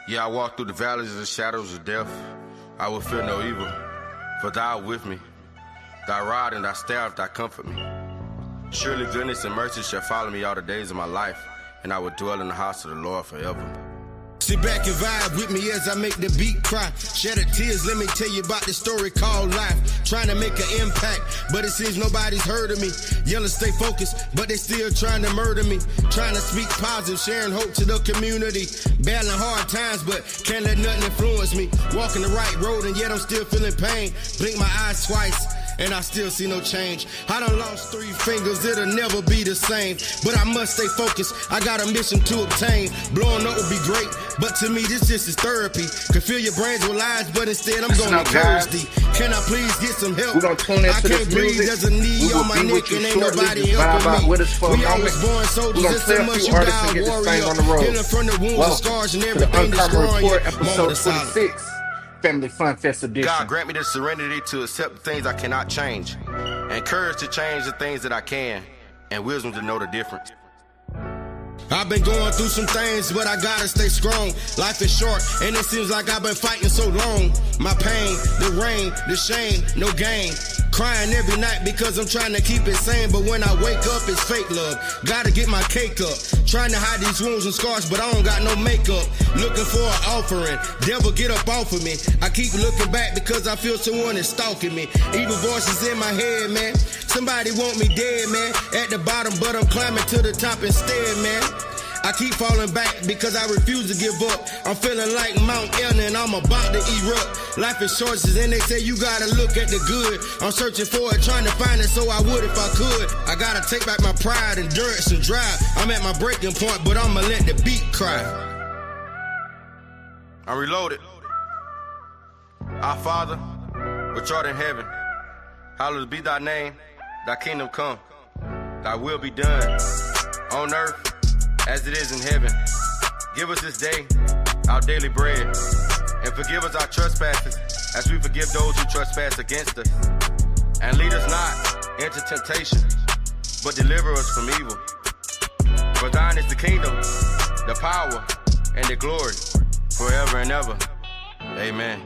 Yeah, I walk through the valleys of the shadows of death. I will fear no evil, for thou art with me. Thy rod and thy staff, thy comfort me. Surely goodness and mercy shall follow me all the days of my life, and I will dwell in the house of the Lord forever. Sit back and vibe with me as I make the beat cry. Shed the tears, let me tell you about the story called life. Trying to make an impact, but it seems nobody's heard of me. Yelling stay focused, but they still trying to murder me. Trying to speak positive, sharing hope to the community. Battling hard times, but can't let nothing influence me. Walking the right road and yet I'm still feeling pain. Blink my eyes twice, and I still see no change. I done lost 3 fingers, it'll never be the same. But I must stay focused, I got a mission to obtain. Blowing up would be great, but to me this just is therapy. Can fill your brains with lies, but instead I'm gonna encourage thee. Can I please get some help? We're gonna tune into I can't this breathe, music. there's a knee on my neck and ain't nobody helping me. With us for We a always moment. born soldiers, We're gonna it's play so a much few you artists die and get this thing warrior. on the road. Healing from the wounds and scars and to the everything Uncommon destroying Report, you. episode Moment of silence. 26, Family FunFest edition. God grant me the serenity to accept the things I cannot change, and courage to change the things that I can, and wisdom to know the difference. I've been going through some things, but I gotta stay strong. Life is short, and it seems like I've been fighting so long. My pain, the rain, the shame, no gain. Crying every night because I'm trying to keep it sane. But when I wake up, it's fake love. Gotta get my cake up. Trying to hide these wounds and scars, but I don't got no makeup. Looking for an offering. Devil, get up off of me. I keep looking back because I feel someone is stalking me. Evil voices in my head, man. Somebody want me dead, man. At the bottom, but I'm climbing to the top instead, man. I keep falling back because I refuse to give up. I'm feeling like Mount Elna and I'm about to erupt. Life is choices and they say you gotta look at the good. I'm searching for it, trying to find it, so I would if I could. I gotta take back my pride, endurance, and drive. I'm at my breaking point, but I'ma let the beat cry. I'm reloaded. Our Father, which art in heaven, hallowed be thy name, thy kingdom come, thy will be done, on earth as it is in heaven. Give us this day our daily bread, and forgive us our trespasses as we forgive those who trespass against us. And lead us not into temptation, but deliver us from evil. For thine is the kingdom, the power, and the glory, forever and ever. Amen.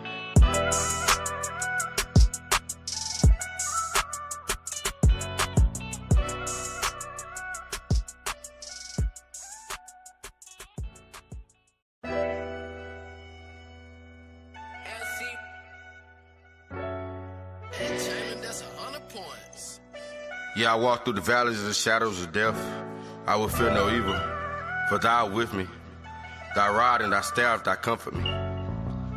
Yeah, I walk through the valleys of the shadows of death. I will fear no evil, for thou art with me. Thy rod and thy staff, thy comfort me.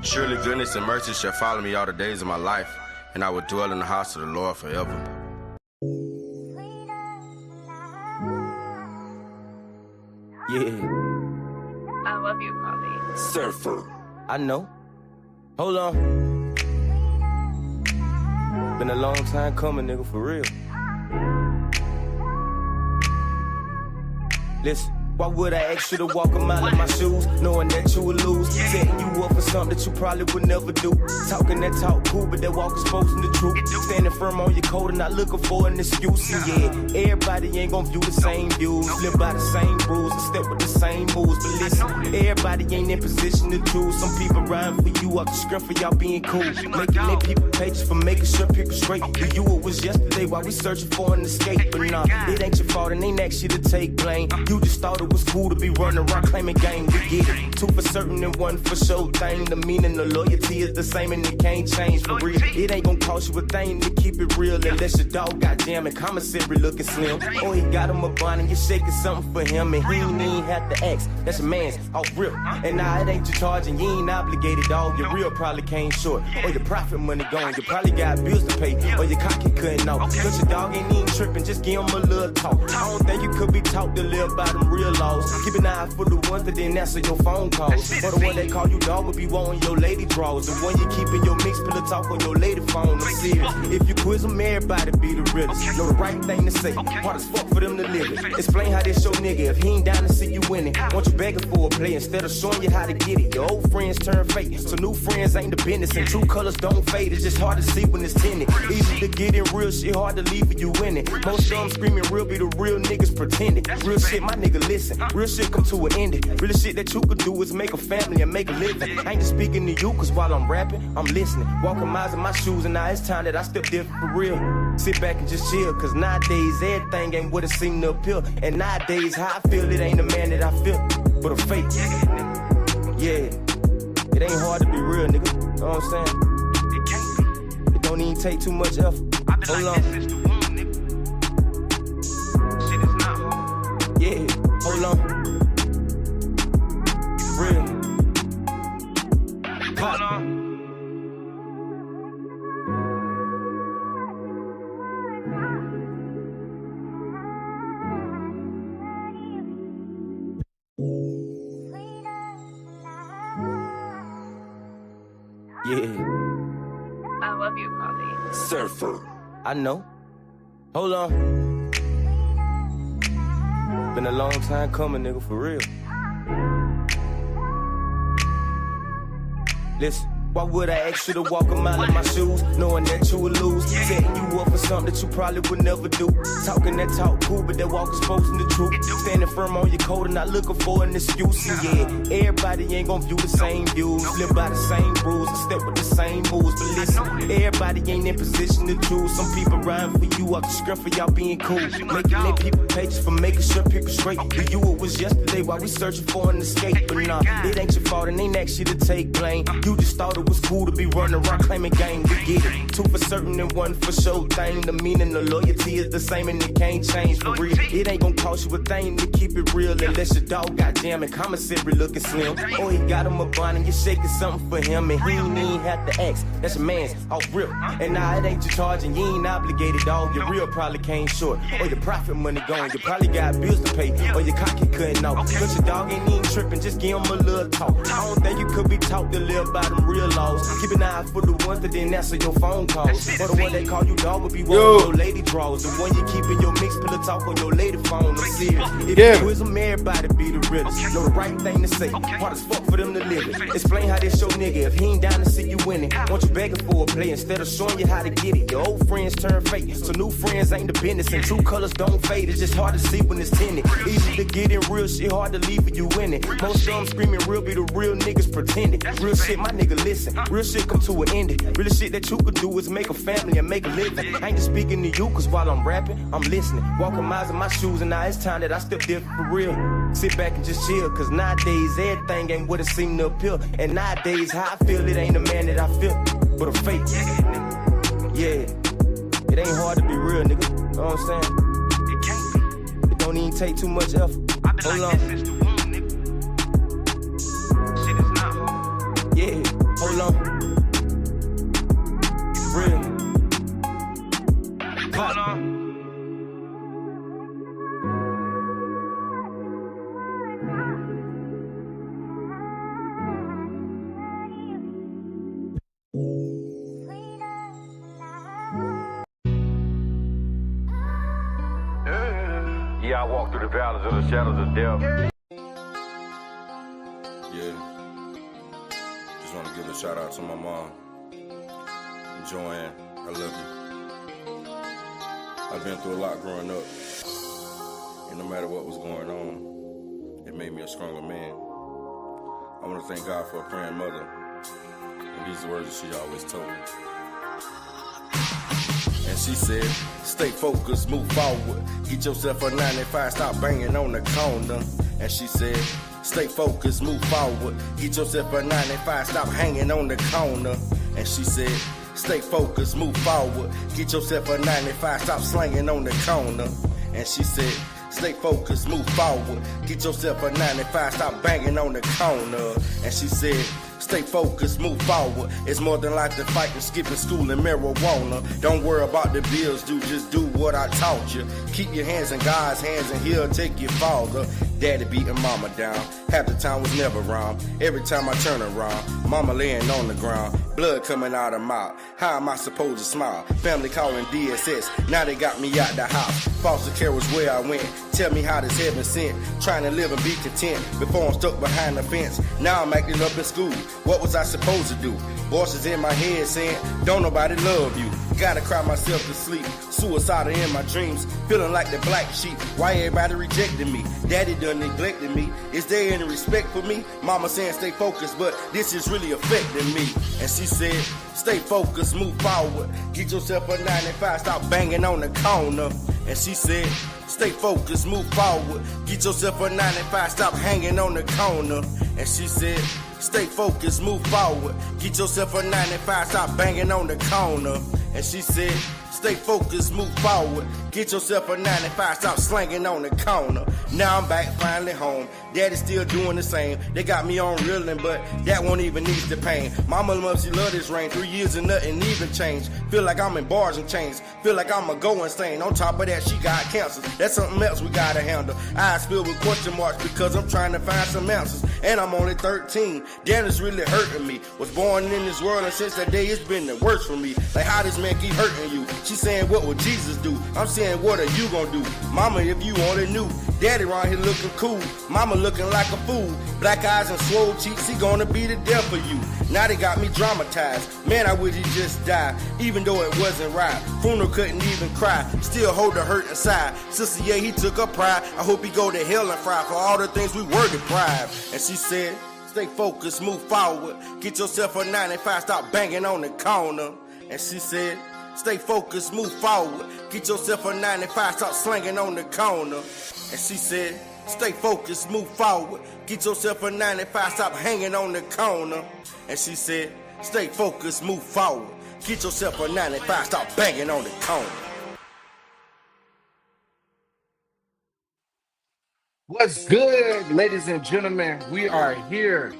Surely goodness and mercy shall follow me all the days of my life, and I will dwell in the house of the Lord forever. Yeah. I love you, Poppy. Surfer. I know. Hold on. Been a long time coming, nigga, for real. Listen. Why would I ask you to walk a mile in my shoes, knowing that you would lose? Setting you up for something that you probably would never do. Talking that talk cool, but that walk exposing the truth. Standing firm on your code and not looking for an excuse. And yeah, everybody ain't gonna view the same views, live by the same rules, and step with the same moves. But listen, everybody ain't in position to choose. Some people rhyme for you off the strength for y'all being cool, making their people pages for making sure people straight. For you it was yesterday while we searching for an escape. But nah, it ain't your fault and ain't asked you to take blame. You just thought it was cool to be running around claiming game. We get it. 2 for certain and 1 for sure thing. The meaning of loyalty is the same and it can't change for real. It ain't gonna cost you a thing to keep it real unless your dog goddamn and commissary looking slim. Or he got him a bond and you're shaking something for him and he ain't even have to ask. That's your man's off rip. And nah, it ain't your charge and you ain't obligated, dog. Your real probably came short. Or your profit money gone. You probably got bills to pay. Or your cocky cutting off. Cause your dog ain't even tripping. Just give him a little talk. I don't think you could be taught to live by them real laws. Keep an eye for the ones that didn't answer your phone calls. Or the one that call you dog would be wanting your lady draws. The one you keep in your mix pillow talk on your lady phone. I'm serious. If you quiz them, everybody be the realest. Know the right thing to say. Hard as fuck for them to live it. Explain how this your nigga if he ain't down to see you winning. Want you begging for a play instead of showing you how to get it. Your old friends turn fake, so new friends ain't the business. And true colors don't fade. It's just hard to see when it's tinted. Easy to get in real shit, hard to leave when you in it. Most of them screaming real be the real niggas pretending. Real shit, my nigga listen. Real shit come to an ending. Real shit that you could do is make a family family and make a living. I ain't just speaking to you, cause while I'm rapping, I'm listening. Walking miles in my shoes, and now it's time that I step different for real. Sit back and just chill, cause nowadays everything ain't what it seemed to appear. And nowadays, how I feel, it ain't the man that I feel, but a fake. Yeah, it ain't hard to be real, nigga. You know what I'm saying? It can't be. It don't even take too much effort. I've been hold like on. That since the womb, nigga. Shit is not hard. Yeah, hold on. Real. Hold on. Yeah. I love you, Poppy. Surfer. I know. Hold on. Been a long time coming, nigga, for real. Listen. Why would I ask you to walk a mile in my shoes, knowing that you would lose? Setting you up for something that you probably would never do. Talking that talk cool, but that walk exposing the truth. Standing firm on your code and not looking for an excuse. And yeah, everybody ain't gonna view the same views, live by the same rules, and step with the same moves. But listen, everybody ain't in position to choose. Some people riding for you off the screen for y'all being cool. Making their people pages for making sure people straight. For you it was yesterday while we searching for an escape. But nah, it ain't your fault and ain't asked you to take blame. You just thought it was cool to be running around claiming game. We get it. Two for certain and one for sure thing. The meaning of loyalty is the same and it can't change for real. It ain't gonna cost you a thing to keep it real unless your dog got jam and commissary looking slim. Or he got him a bond and you're shaking something for him and he ain't even have to ask. That's your man's off rip. And nah, it ain't your charge and you ain't obligated, dog. Your real probably came short. Or your profit money gone. You probably got bills to pay. Or your cocky cutting off. But your dog ain't even tripping. Just give him a little talk. I don't think you could be taught to live by them real laws. Keep an eye out for the ones that didn't answer your phone calls. Or the one they call you dog would be one of your lady draws. The one you keep in your mix pillow talk on your lady phone. I'm serious. If you wisdom, everybody be the realest. Know the right thing to say. Hard as fuck for them to live it. Explain how this your nigga if he ain't down to see you winning. Want you begging for a play instead of showing you how to get it. Your old friends turn fake, so new friends ain't the business. And true colors don't fade. It's just hard to see when it's tinted. Easy to get in real shit, hard to leave when you win it. Most of them screaming real be the real niggas pretending. Real shit, my nigga, listen. Real shit come to an ending. Real shit that you could do is make a family and make a living. I ain't just speaking to you, cause while I'm rapping, I'm listening. Walking miles in my shoes, and now it's time that I step different for real. Sit back and just chill, cause nowadays everything ain't what it seemed to appear. And nowadays, how I feel, it ain't the man that I feel, but a fake. Yeah, it ain't hard to be real, nigga. You know what I'm saying? It can't be. It don't even take too much effort. Hold on. Shit is not hard. Yeah, hold on. Real. Hold on. Yeah, I walk through the valleys of the shadows of death. Yeah. Just want to give a shout out to my mom. Joanne, I love you. I've been through a lot growing up. And no matter what was going on, it made me a stronger man. I want to thank God for a praying mother. And these are the words that she always told me. And she said, stay focused, move forward. Get yourself a 95, stop banging on the corner. And she said, stay focused, move forward. Get yourself a 95, stop hanging on the corner. And she said, stay focused, move forward. Get yourself a 95, stop slanging on the corner. And she said, stay focused, move forward. Get yourself a 95, stop banging on the corner. And she said, stay focused, move forward. It's more than like the fight and skipping school and marijuana. Don't worry about the bills, just do what I taught you. Keep your hands in God's hands and he'll take you farther. Daddy beating mama down, half the time was never around. Every time I turn around, mama laying on the ground. Blood coming out her mouth, how am I supposed to smile? Family calling DSS, now they got me out the house. Foster care was where I went, tell me how this heaven sent. Trying to live and be content, before I'm stuck behind the fence. Now I'm acting up in school, what was I supposed to do? Voices in my head saying, don't nobody love you. Gotta cry myself to sleep, suicidal in my dreams. Feeling like the black sheep, why everybody rejecting me? Daddy done neglected me, is there any getting respect for me. Mama saying stay focused, but this is really affecting me. And she said, stay focused, move forward. Get yourself a 95, stop banging on the corner. And she said, stay focused, move forward. Get yourself a 95, stop hanging on the corner. And she said, stay focused, move forward. Get yourself a 95, stop banging on the corner. And she said, stay focused, move forward. Get yourself a 95, stop slanging on the corner. Now I'm back, finally home. Daddy's still doing the same. They got me on reeling, but that won't even ease the pain. Mama must love this rain. 3 years and nothing even changed. Feel like I'm in bars and chains. Feel like I'm a go insane. On top of that, she got cancer. That's something else we gotta handle. Eyes filled with question marks because I'm trying to find some answers. And I'm only 13. Damn, it's really hurting me. Was born in this world, and since that day, it's been the worst for me. Like, how this man keep hurting you? She saying, what would Jesus do? I'm saying, what are you gonna do? Mama, if you only knew. Daddy around here looking cool. Mama looking like a fool. Black eyes and swole cheeks, he gonna be the death for you. Now they got me dramatized. Man, I wish he just died, even though it wasn't right. Funeral couldn't even cry. Still hold the hurt inside. Sister, yeah, he took her pride. I hope he go to hell and fry for all the things we were deprived. And she said, stay focused, move forward. Get yourself a 95, stop banging on the corner. And she said, stay focused, move forward. Get yourself a 95, stop slanging on the corner. And she said, stay focused, move forward. Get yourself a 95, stop hanging on the corner. And she said, stay focused, move forward. Get yourself a 95, stop banging on the corner. What's good, ladies and gentlemen? We are here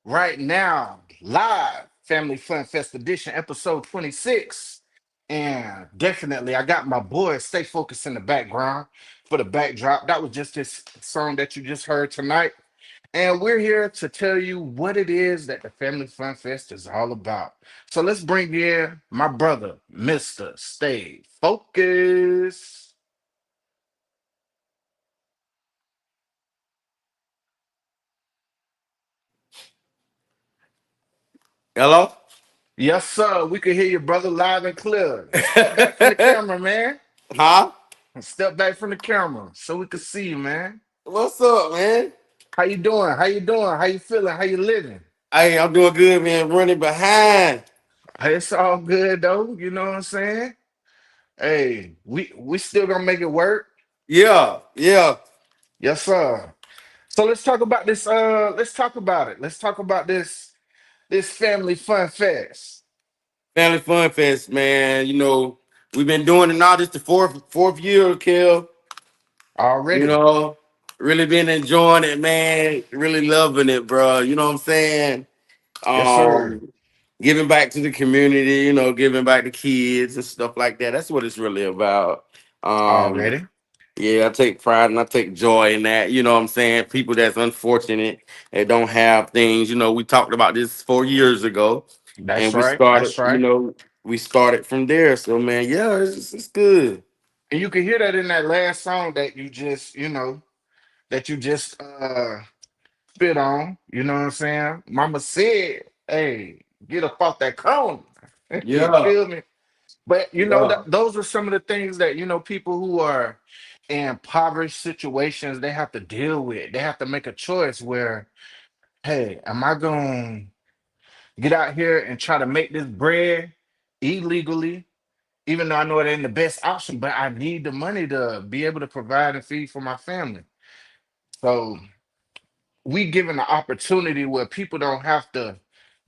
right now, live, Family Fun Fest edition, episode 26. And definitely, I got my boy Stay Focused in the background for the backdrop. That was just this song that you just heard tonight. And we're here to tell you what it is that the Family Fun Fest is all about. So let's bring in my brother, Mr. Stay Focused. Hello? Yes, sir. We can hear you, brother, live and clear. Step back from the camera, man. Huh? Step back from the camera so we can see you, man. What's up, man? How you doing? How you doing? How you feeling? How you living? Hey, I'm doing good, man. Running behind. Hey, it's all good though. You know what I'm saying? Hey, we still gonna make it work. Yeah, yeah. Yes, sir. So let's talk about this. Let's talk about it. Let's talk about this family fun fest Family Fun Fest, man. You know, we've been doing it now. This the fourth year, Kel. You already. know, really been enjoying it, man. Really loving it, bro. You know what I'm saying? Yes, sir. Um, Giving back to the community, you know, giving back to kids and stuff like that. That's what it's really about. Um, Already. yeah, I take pride and I take joy in that. You know what I'm saying? People that's unfortunate that don't have things. You know, we talked about this 4 years ago, That's and we right. started. That's You right. know, we started from there. So, man, yeah, it's good. And you can hear that in that last song that you just, that you just spit on. You know what I'm saying? Mama said, "Hey, get up off that cone." You Yeah, feel me? But yeah, those are some of the things that people who are in impoverished situations they have to deal with. They have to make a choice where, hey, am I gonna get out here and try to make this bread illegally, even though I know it ain't the best option, but I need the money to be able to provide and feed for my family. So we given the opportunity where people don't have to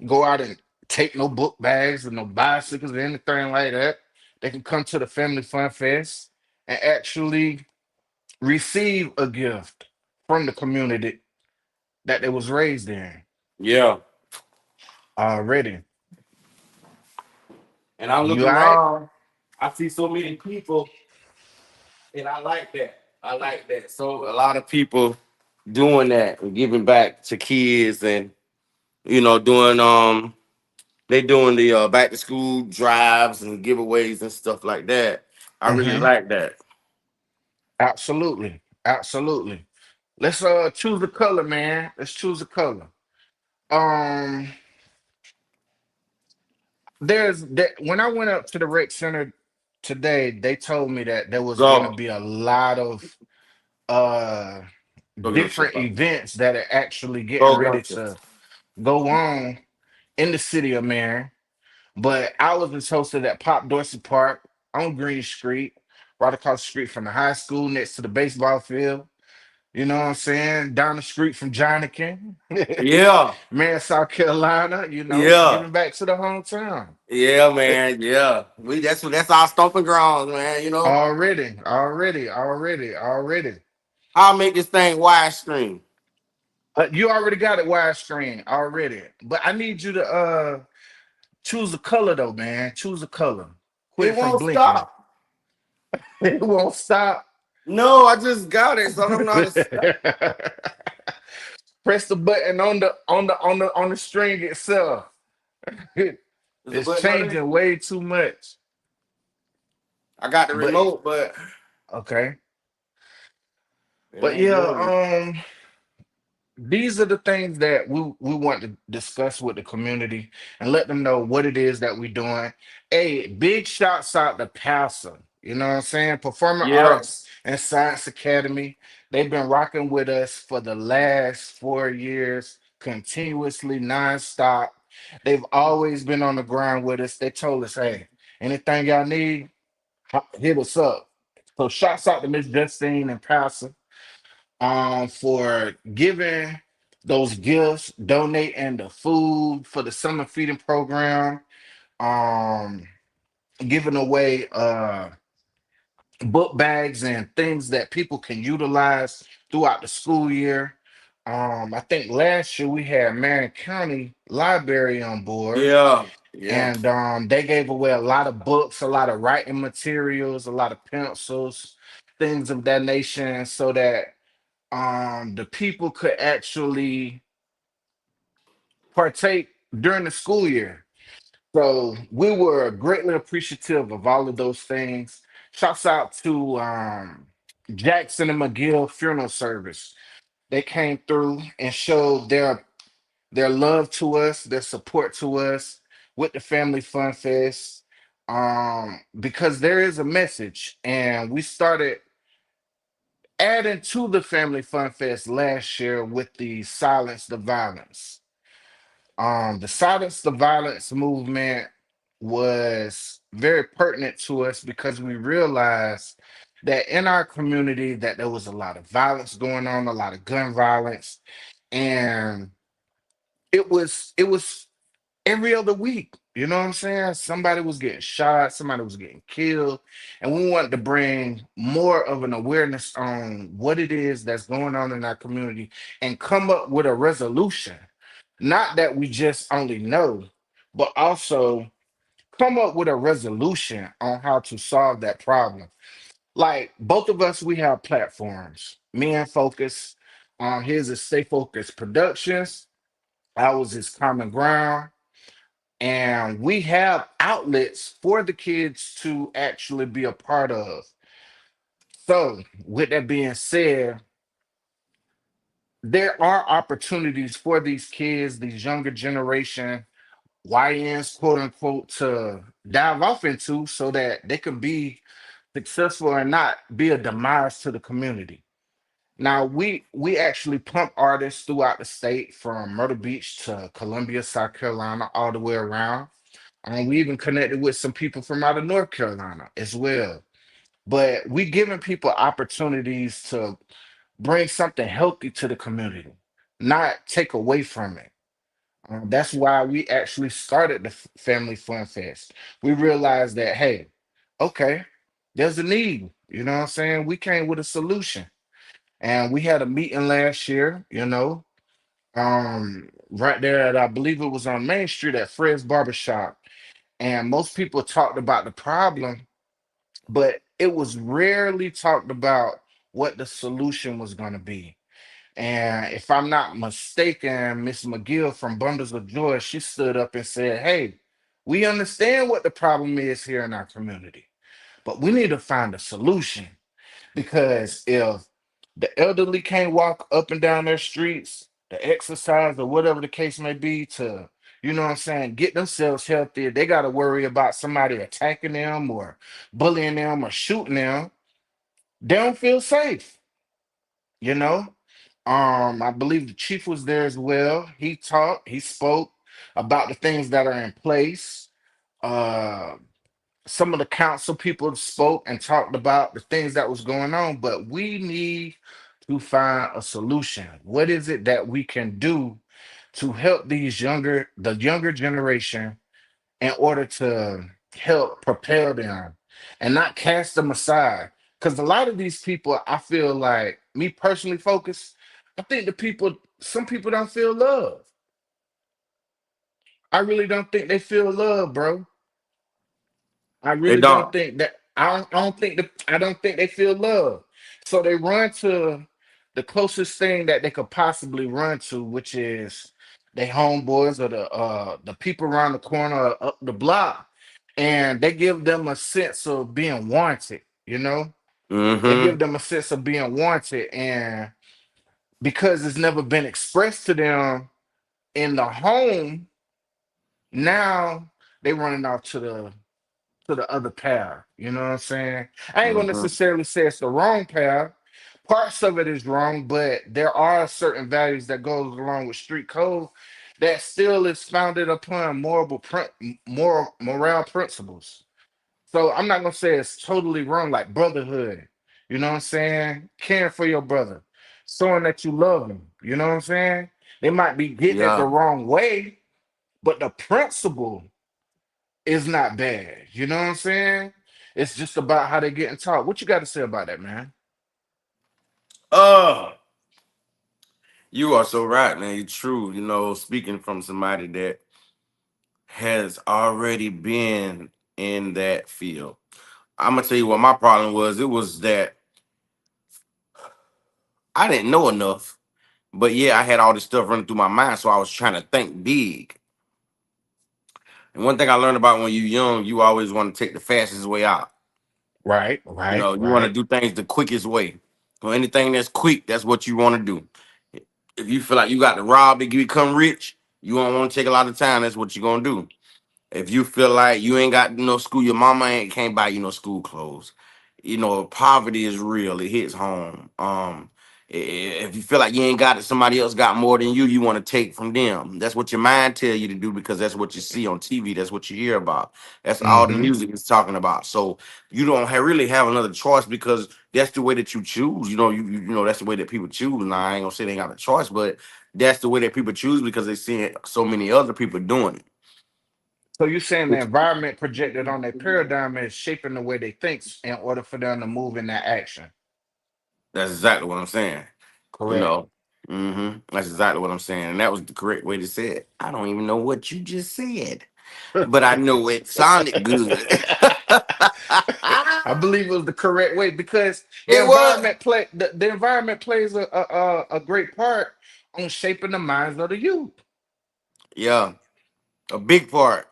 go out and take no book bags or no bicycles or anything like that. They can come to the Family Fun Fest and actually receive a gift from the community that they was raised in yeah. already. And I'm You looking all right? around. I see so many people, and I like that. I like that. So a lot of people doing that and giving back to kids, and you know, doing they doing the back to school drives and giveaways and stuff like that. I really Hmm. like that. Absolutely. Absolutely. Let's choose a color, man. Let's choose a color. Um there's that when I went up to the rec center today, they told me that there was gonna Go. be a lot of uh Go get them different stuff. events that are actually getting Go ready gotcha. to go on in the city of Marion. But I was just hosted at Pop Dorsey Park on Green Street, right across the street from the high school, next to the baseball field. You know what I'm saying? Down the street from Jonikin, Yeah, Marion, South Carolina. yeah, Giving back to the hometown. yeah, man. Yeah, that's our stomping grounds, man. You know, Already. I'll make this thing widescreen. You already got it widescreen already, but I need you to choose a color though, man. Choose a color. It Quit from won't blinking. stop. It won't stop. No, I just got it, so I don't know how to stop. Press the button on the string itself. There's a It's button on there. changing way too much. I got the But remote, but okay. it But ain't yeah, doing it. these are the things that we want to discuss with the community and let them know what it is that we're doing. Hey, big shouts out to PASA. You know what I'm saying? Performing Yeah, Arts and Science Academy. They've been rocking with us for the last 4 years, continuously, nonstop. They've always been on the ground with us. They told us, hey, anything y'all need, hit us up. So shouts out to Miss Justine and PASA for giving those gifts, donating the food for the summer feeding program, um, giving away book bags and things that people can utilize throughout the school year. I think last year we had Marion County Library on board, yeah, yeah. and they gave away a lot of books, a lot of writing materials, a lot of pencils, things of that nation, so that the people could actually partake during the school year. So we were greatly appreciative of all of those things. Shouts out to Jackson and McGill Funeral Service. They came through and showed their love to us, their support to us with the Family Fun Fest. Because there is a message, and we started adding to the Family Fun Fest last year with the Silence the Violence. The Silence the Violence movement was very pertinent to us because we realized that in our community that there was a lot of violence going on, a lot of gun violence, and it was every other week. You know what I'm saying? Somebody was getting shot, somebody was getting killed, and we wanted to bring more of an awareness on what it is that's going on in our community and come up with a resolution. Not that we just only know, but also come up with a resolution on how to solve that problem. Like both of us, we have platforms. Me and Focus, his is Stay Focused Productions. Ours is Common Ground, and we have outlets for the kids to actually be a part of. So, with that being said, there are opportunities for these kids, these younger generation YNs, quote unquote, to dive off into so that they can be successful and not be a demise to the community. Now, we actually pump artists throughout the state from Myrtle Beach to Columbia, South Carolina, all the way around. And we even connected with some people from out of North Carolina as well. But we giving people opportunities to bring something healthy to the community, not take away from it. That's why we actually started the Family Fun Fest. We realized that, hey, okay, there's a need. You know what I'm saying? We came with a solution. And we had a meeting last year, right there at, I believe it was on Main Street at Fred's Barbershop. And most people talked about the problem, but it was rarely talked about what the solution was going to be. And if I'm not mistaken, Miss McGill from Bundles of Joy, she stood up and said, hey, we understand what the problem is here in our community, but we need to find a solution. Because if the elderly can't walk up and down their streets, the exercise or whatever the case may be to, what I'm saying, get themselves healthy, they got to worry about somebody attacking them or bullying them or shooting them. They don't feel safe, you know? I believe the chief was there as well. He talked, he spoke about the things that are in place. Uh, some of the council people spoke and talked about the things that was going on, but we need to find a solution. What is it that we can do to help the younger generation in order to help propel them and not cast them aside? Because a lot of these people, I feel like, me personally focused, I think some people don't feel love. I really don't think they feel love, bro. I They really don't don't. think that. I don't think they feel love. So they run to the closest thing that they could possibly run to, which is they homeboys or the people around the corner or up the block, and they give them a sense of being wanted. You know, they Mm-hmm. give them a sense of being wanted, and because it's never been expressed to them in the home, now they running off to the other path. You know what I'm saying? I ain't gonna Mm-hmm. necessarily say it's the wrong path. Parts of it is wrong, but there are certain values that goes along with street code that still is founded upon moral morale principles. So I'm not gonna say it's totally wrong, like brotherhood. You know what I'm saying? Caring for your brother, showing that you love him. You know what I'm saying? They might be getting it the Yeah. wrong way, but the principle is not bad. You know what I'm saying? It's just about how they getting taught. What you got to say about that, man? Uh, you are so right, man. You're true. Speaking from somebody that has already been in that field. I'm gonna tell you what my problem was. It was that I didn't know enough, but yeah, I had all this stuff running through my mind, so I was trying to think big. And one thing I learned about when you're young, you always want to take the fastest way out. Right, You right, know, you want to right. do things the quickest way. So anything that's quick, that's what you want to do. If you feel like you got to rob to become rich, you don't want to take a lot of time. That's what you're gonna do. If you feel like you ain't got no school, your mama ain't can't buy you no school clothes. Poverty is real. It hits home. If you feel like you ain't got it, somebody else got more than you want to take from them. That's what your mind tell you to do because that's what you see on TV. That's what you hear about. That's all the Mm-hmm. music is talking about. So you don't really have another choice because that's the way that you choose. That's the way that people choose. Now I ain't gonna say they ain't got a choice, but that's the way that people choose because they see so many other people doing So you saying the it. environment projected on their paradigm is shaping the way they think in order for them to move in that action. That's exactly what I'm saying. You Correct. know. That's exactly what I'm saying. And that was the correct way to say it. I don't even know what you just said. But I know it sounded good. I believe it was the correct way because It was. the environment plays a great part on shaping the minds of the youth. Yeah. A big part.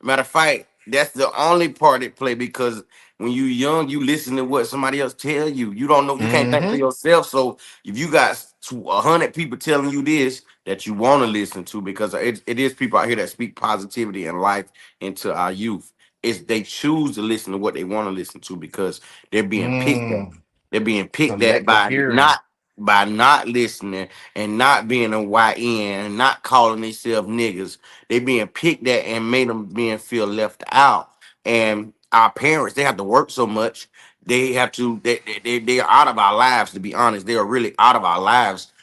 Matter of fact, that's the only part it play because when you young, you listen to what somebody else tell you. You don't know, you can't think for Mm-hmm. yourself. So if you got 100 people telling you this that you want to listen to, because it is people out here that speak positivity and life into our youth. It's they choose to listen to what they want to listen to because they're being picked at. Mm. They're being picked at Selective hearing. by not listening and not being a YN and not calling themselves niggas. They being picked at and made them being feel left out. And our parents, they have to work so much. They have to. They are out of our lives. To be honest, they are really out of our lives.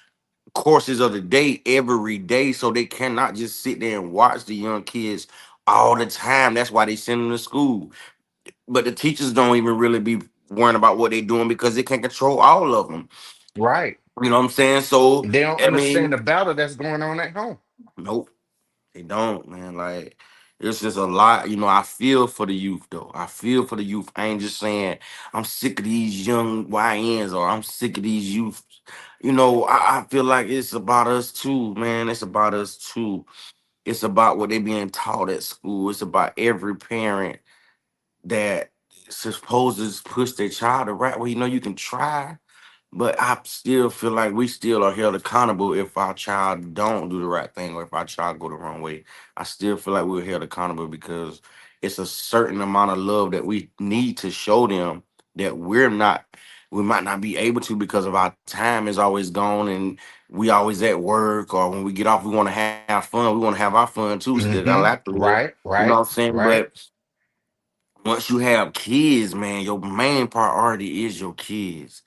Courses of the day every day, so they cannot just sit there and watch the young kids all the time. That's why they send them to school. But the teachers don't even really be worrying about what they're doing because they can't control all of them. Right. You know what I'm saying? So They don't I understand mean, the battle that's going on at home. nope. They don't, man. Like it's just a lot. I feel for the youth though. I feel for the youth. I ain't just saying I'm sick of these young YNs or I'm sick of these youth. I feel like it's about us too, man. It's about us too. It's about what they being taught at school. It's about every parent that supposed to push their child the right way. You can try, but I still feel like we still are held accountable if our child don't do the right thing or if our child go the wrong way. I still feel like we're held accountable because it's a certain amount of love that we need to show them that we're not. we might not be able to because of our time is always gone and we always at work, or when we get off we want to have fun. We want to have our fun too. We still got a lot to live. Right, You know what I'm right, saying? right. But once you have kids, man, your main priority is your kids.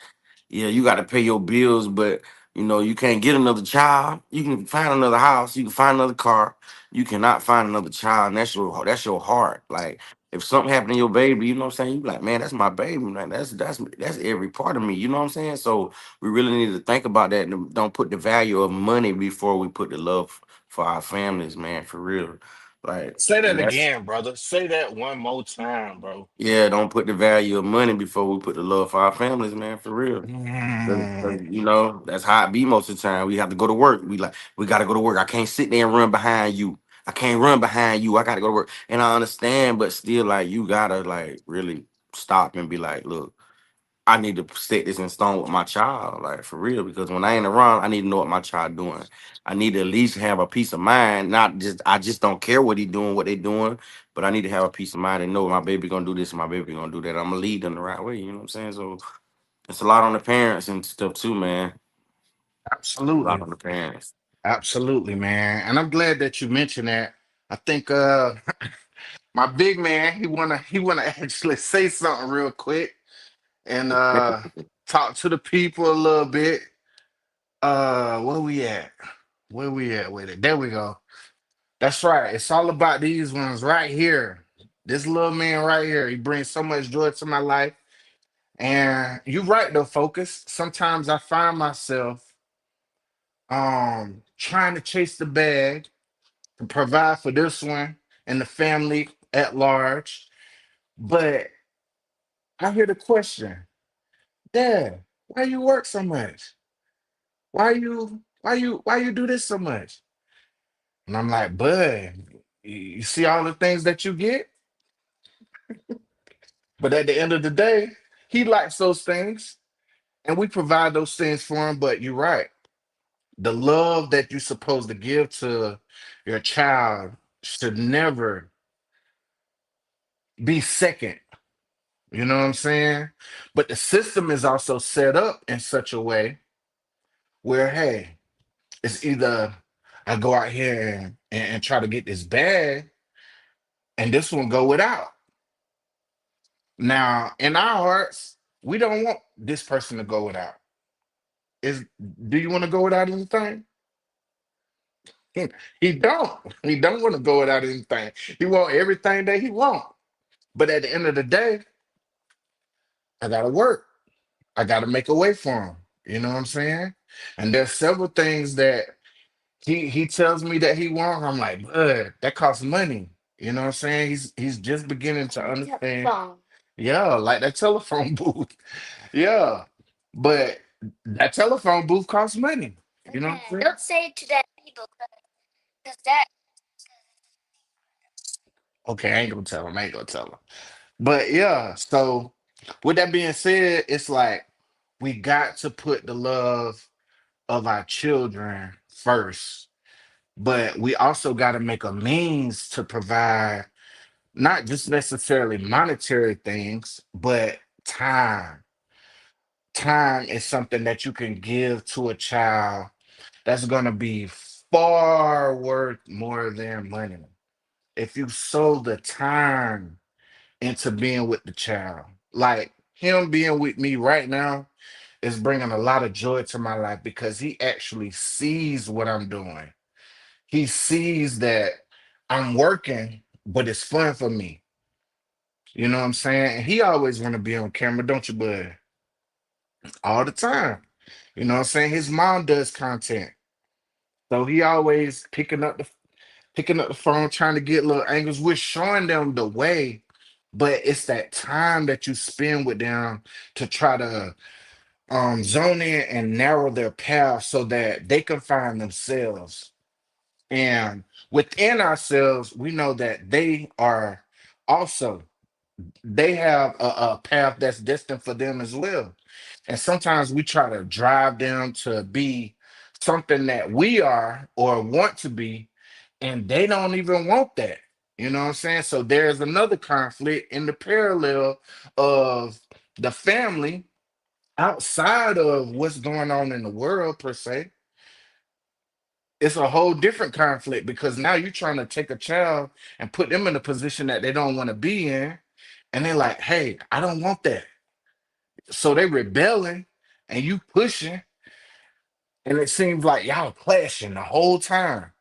Yeah, you got to pay your bills, but you can't get another child. You can find another house, you can find another car. You cannot find another child, and that's your heart. Like if something happened to your baby, you know what I'm saying? You like, man, that's my baby. Man, that's every part of me. You know what I'm saying? So we really need to think about that and don't put the value of money before we put the love for our families, man, for real. Like, Say that and that's again, brother. Say that one more time, bro. yeah, don't put the value of money before we put the love for our families, man, for real. 'Cause, Mm, that's how it be most of the time. We have to go to work. We gotta go to work. I can't sit there and run behind you. I can't run behind you. I gotta go to work. And I understand, but still, like, you gotta like really stop and be like, look, I need to set this in stone with my child, like for real. Because when I ain't around, I need to know what my child doing. I need to at least have a peace of mind. Not just I just don't care what he doing, what they doing, but I need to have a peace of mind and know my baby gonna do this, and my baby gonna do that. I'm gonna lead them the right way. You know what I'm saying? So it's a lot on the parents and stuff too, man. A lot absolutely. on the parents. Absolutely, man. And I'm glad that you mentioned that. I think my big man, he wanna actually say something real quick and talk to the people a little bit. Where we at? Where we at with it? There we go. That's right. It's all about these ones right here. This little man right here. He brings so much joy to my life. And you're right though, Focus. Sometimes I find myself trying to chase the bag to provide for this one and the family at large. But I hear the question, Dad, why you work so much? Why you do this so much? And I'm like, Bud, you see all the things that you get? But at the end of the day, he likes those things and we provide those things for him. But you're right. The love that you're supposed to give to your child should never be second. You know what I'm saying? But the system is also set up in such a way where, hey, it's either I go out here and try to get this bag and this one go without. Now, in our hearts, we don't want this person to go without. Is do you want to go without anything? He don't. He don't want to go without anything. He want everything that he want. But at the end of the day, I gotta work. I gotta make a way for him. You know what I'm saying? And there's several things that he tells me that he wants. I'm like, bud, that costs money. You know what I'm saying? He's just beginning to understand. Yeah, like that telephone booth. Yeah. But that telephone booth costs money. You know what I'm saying? Don't say it to that people because that okay, I ain't gonna tell him. I ain't gonna tell him. But yeah, so with that being said, it's like we got to put the love of our children first, but we also got to make a means to provide not just necessarily monetary things, but time. Time is something that you can give to a child that's going to be far worth more than money. If you sow the time into being with the child, like him being with me right now is bringing a lot of joy to my life because he actually sees what I'm doing. He sees that I'm working, but it's fun for me. You know what I'm saying? And he always want to be on camera, don't you, bud? All the time. You know what I'm saying? His mom does content. So he always picking up the phone, trying to get little angles. We're showing them the way, but it's that time that you spend with them to try to zone in and narrow their path so that they can find themselves. And within ourselves, we know that they are also, they have a path that's destined for them as well. And sometimes we try to drive them to be something that we are or want to be, and they don't even want that. You know what I'm saying? So there's another conflict in the parallel of the family outside of what's going on in the world per se, it's a whole different conflict because now you're trying to take a child and put them in a position that they don't want to be in, and they're like, "Hey, I don't want that," so they rebelling, and you pushing, and it seems like y'all clashing the whole time.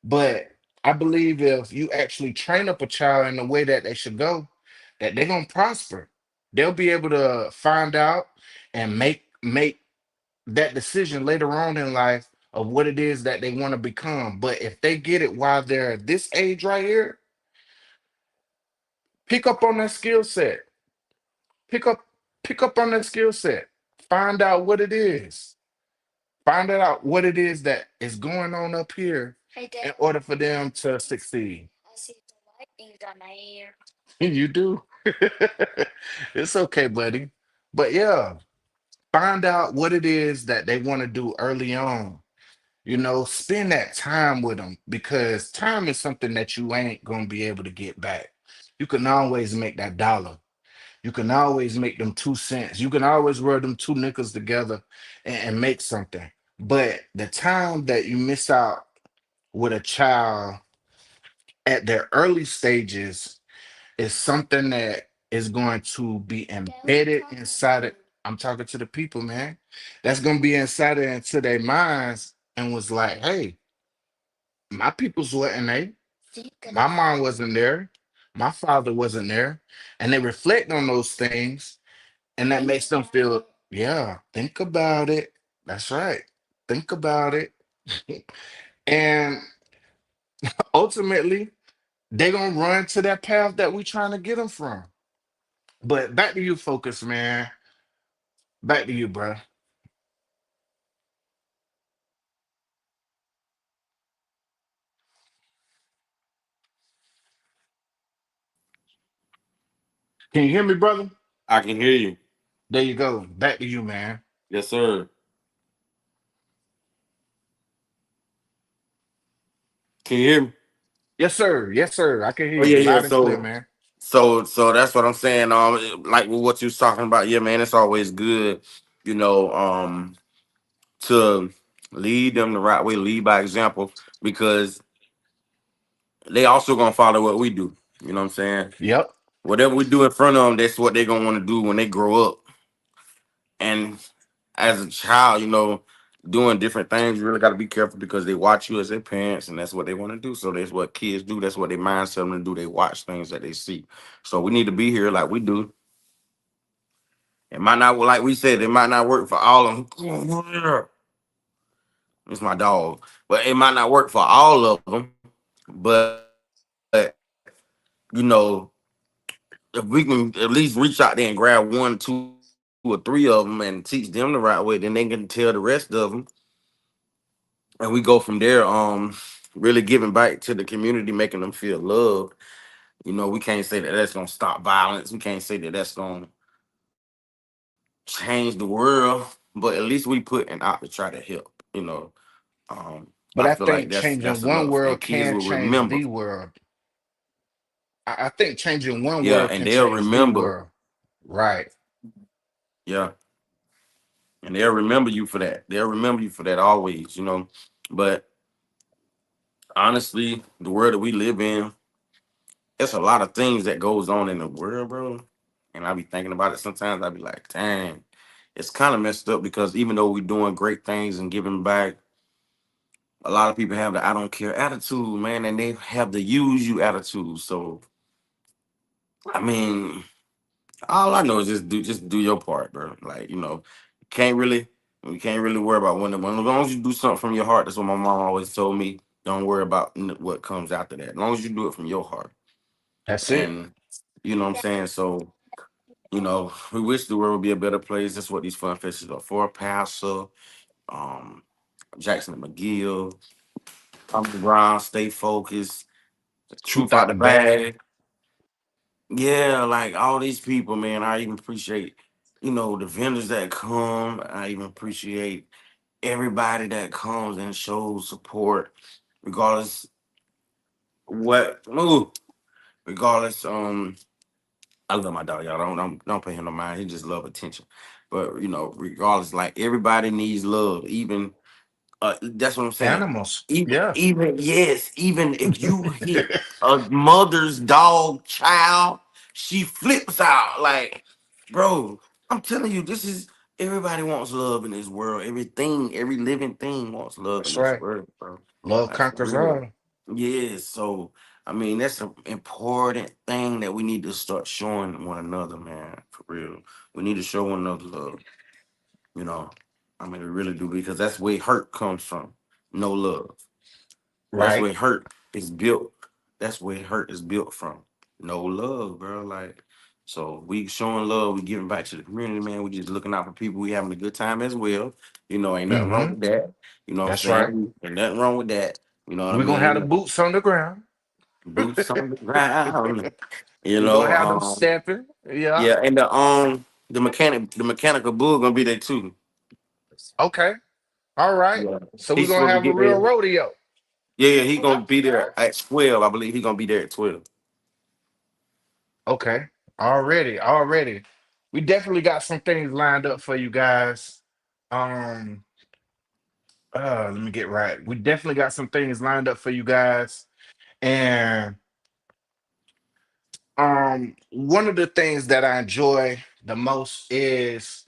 But I believe if you actually train up a child in the way that they should go, that they're gonna prosper. They'll be able to find out and make that decision later on in life of what it is that they want to become. But if they get it while they're this age right here, pick up on that skill set. Pick up pick up on that skill set. Find out what it is. Find out what it is that is going on up here in order for them to succeed. You do. It's okay, buddy. But yeah, find out what it is that they want to do early on. Spend that time with them because time is something that you ain't gonna be able to get back. You can always make that dollar. You can always make them 2 cents. You can always roll them two nickels together and make something. But the time that you miss out with a child at their early stages is something that is going to be embedded inside it. I'm talking to the people, man. That's gonna be inside it into their minds and was like, hey, my people's wasn't they? My mom wasn't there. My father wasn't there. And they reflect on those things and that makes them feel, yeah, think about it. That's right. Think about it. And ultimately, they're gonna run to that path that we trying to get them from. But back to you, focus, man. Back to you, bro. Can you hear me, brother? I can hear you. There you go. Back to you, man. Yes, sir. Can you hear me? Yes, sir. Yes, sir. I can hear Oh you yeah, yeah. loud and clear, So, man. that's what I'm saying. Like with what you was talking about, yeah, man. It's always good, you know, to lead them the right way, lead by example, because they also gonna follow what we do. You know what I'm saying? Yep. Whatever we do in front of them, that's what they're gonna want to do when they grow up. And as a child, doing different things, you really got to be careful because they watch you as their parents, and that's what they want to do. So that's what kids do. That's what their minds tell them to do. They watch things that they see. So we need to be here like we do. It might not, like we said, it might not work for all of them. It's my dog, but it might not work for all of them. But you know, if we can at least reach out there and grab one, two, or three of them and teach them the right way, then they can tell the rest of them, and we go from there. Really giving back to the community, making them feel loved. We can't say that that's gonna stop violence. We can't say that that's gonna change the world, but at least we putting out to try to help. I feel But I like think that's changing enough, one and world kids will can change remember. the world. I think changing one Yeah, world and can they'll change the remember. world. Right. Yeah, and they'll remember you for that. They'll remember you for that always. But honestly, the world that we live in, it's a lot of things that goes on in the world, bro. And I be thinking about it sometimes. I be like, dang, it's kind of messed up because even though we're doing great things and giving back, a lot of people have the I don't care attitude, man, and they have the use you attitude. So I mean, all I know is just do your part, bro. Like, can't really you can't really worry about when as long as you do something from your heart, that's what my mom always told me. Don't worry about what comes after that. As long as you do it from your heart. That's it. And you know what I'm saying? So, we wish the world would be a better place. That's what these fun festivals are for. Pastor, um, Jackson and McGill, Tommy Brown, stay focused, Truth truth out out the the bag. bag. Yeah, like all these people, man. I even appreciate, the vendors that come. I even appreciate everybody that comes and shows support, regardless what. Ooh, regardless. I love my dog, y'all. Don't pay him no mind. He just love attention. But regardless, like everybody needs love. Even that's what I'm saying. Animals. Even Yeah. even yes, even if you hit a mother's dog child, she flips out. Like, bro, I'm telling you, this is everybody wants love in this world. Everything, every living thing wants love in That's this right. world, bro. Love Like for conquers real. all. Yeah, so I mean that's an important thing that we need to start showing one another, man. For real. We need to show one another love. You know, I mean, we really do because that's where hurt comes from. No love. That's Right. where hurt is built. That's where hurt is built from. No love, bro. Like, so we showing love. We giving back to the community, man. We just looking out for people. We having a good time as well. Ain't nothing wrong Mm-hmm. with that. You know what I'm That's right. saying? Ain't nothing wrong with that. You know what I We're gonna have the mean? boots on the ground. Boots on the ground. You We're gonna know, have them stamping. Yeah. yeah, and the mechanical bull gonna be there too. Okay. All right. Yeah, So we're he's gonna supposed to have a get real there. rodeo. Yeah, he gonna be there at 12. I believe he gonna be there at 12. Okay. Already. Already. We definitely got some things lined up for you guys. Um, let me get right. We definitely got some things lined up for you guys. And one of the things that I enjoy the most is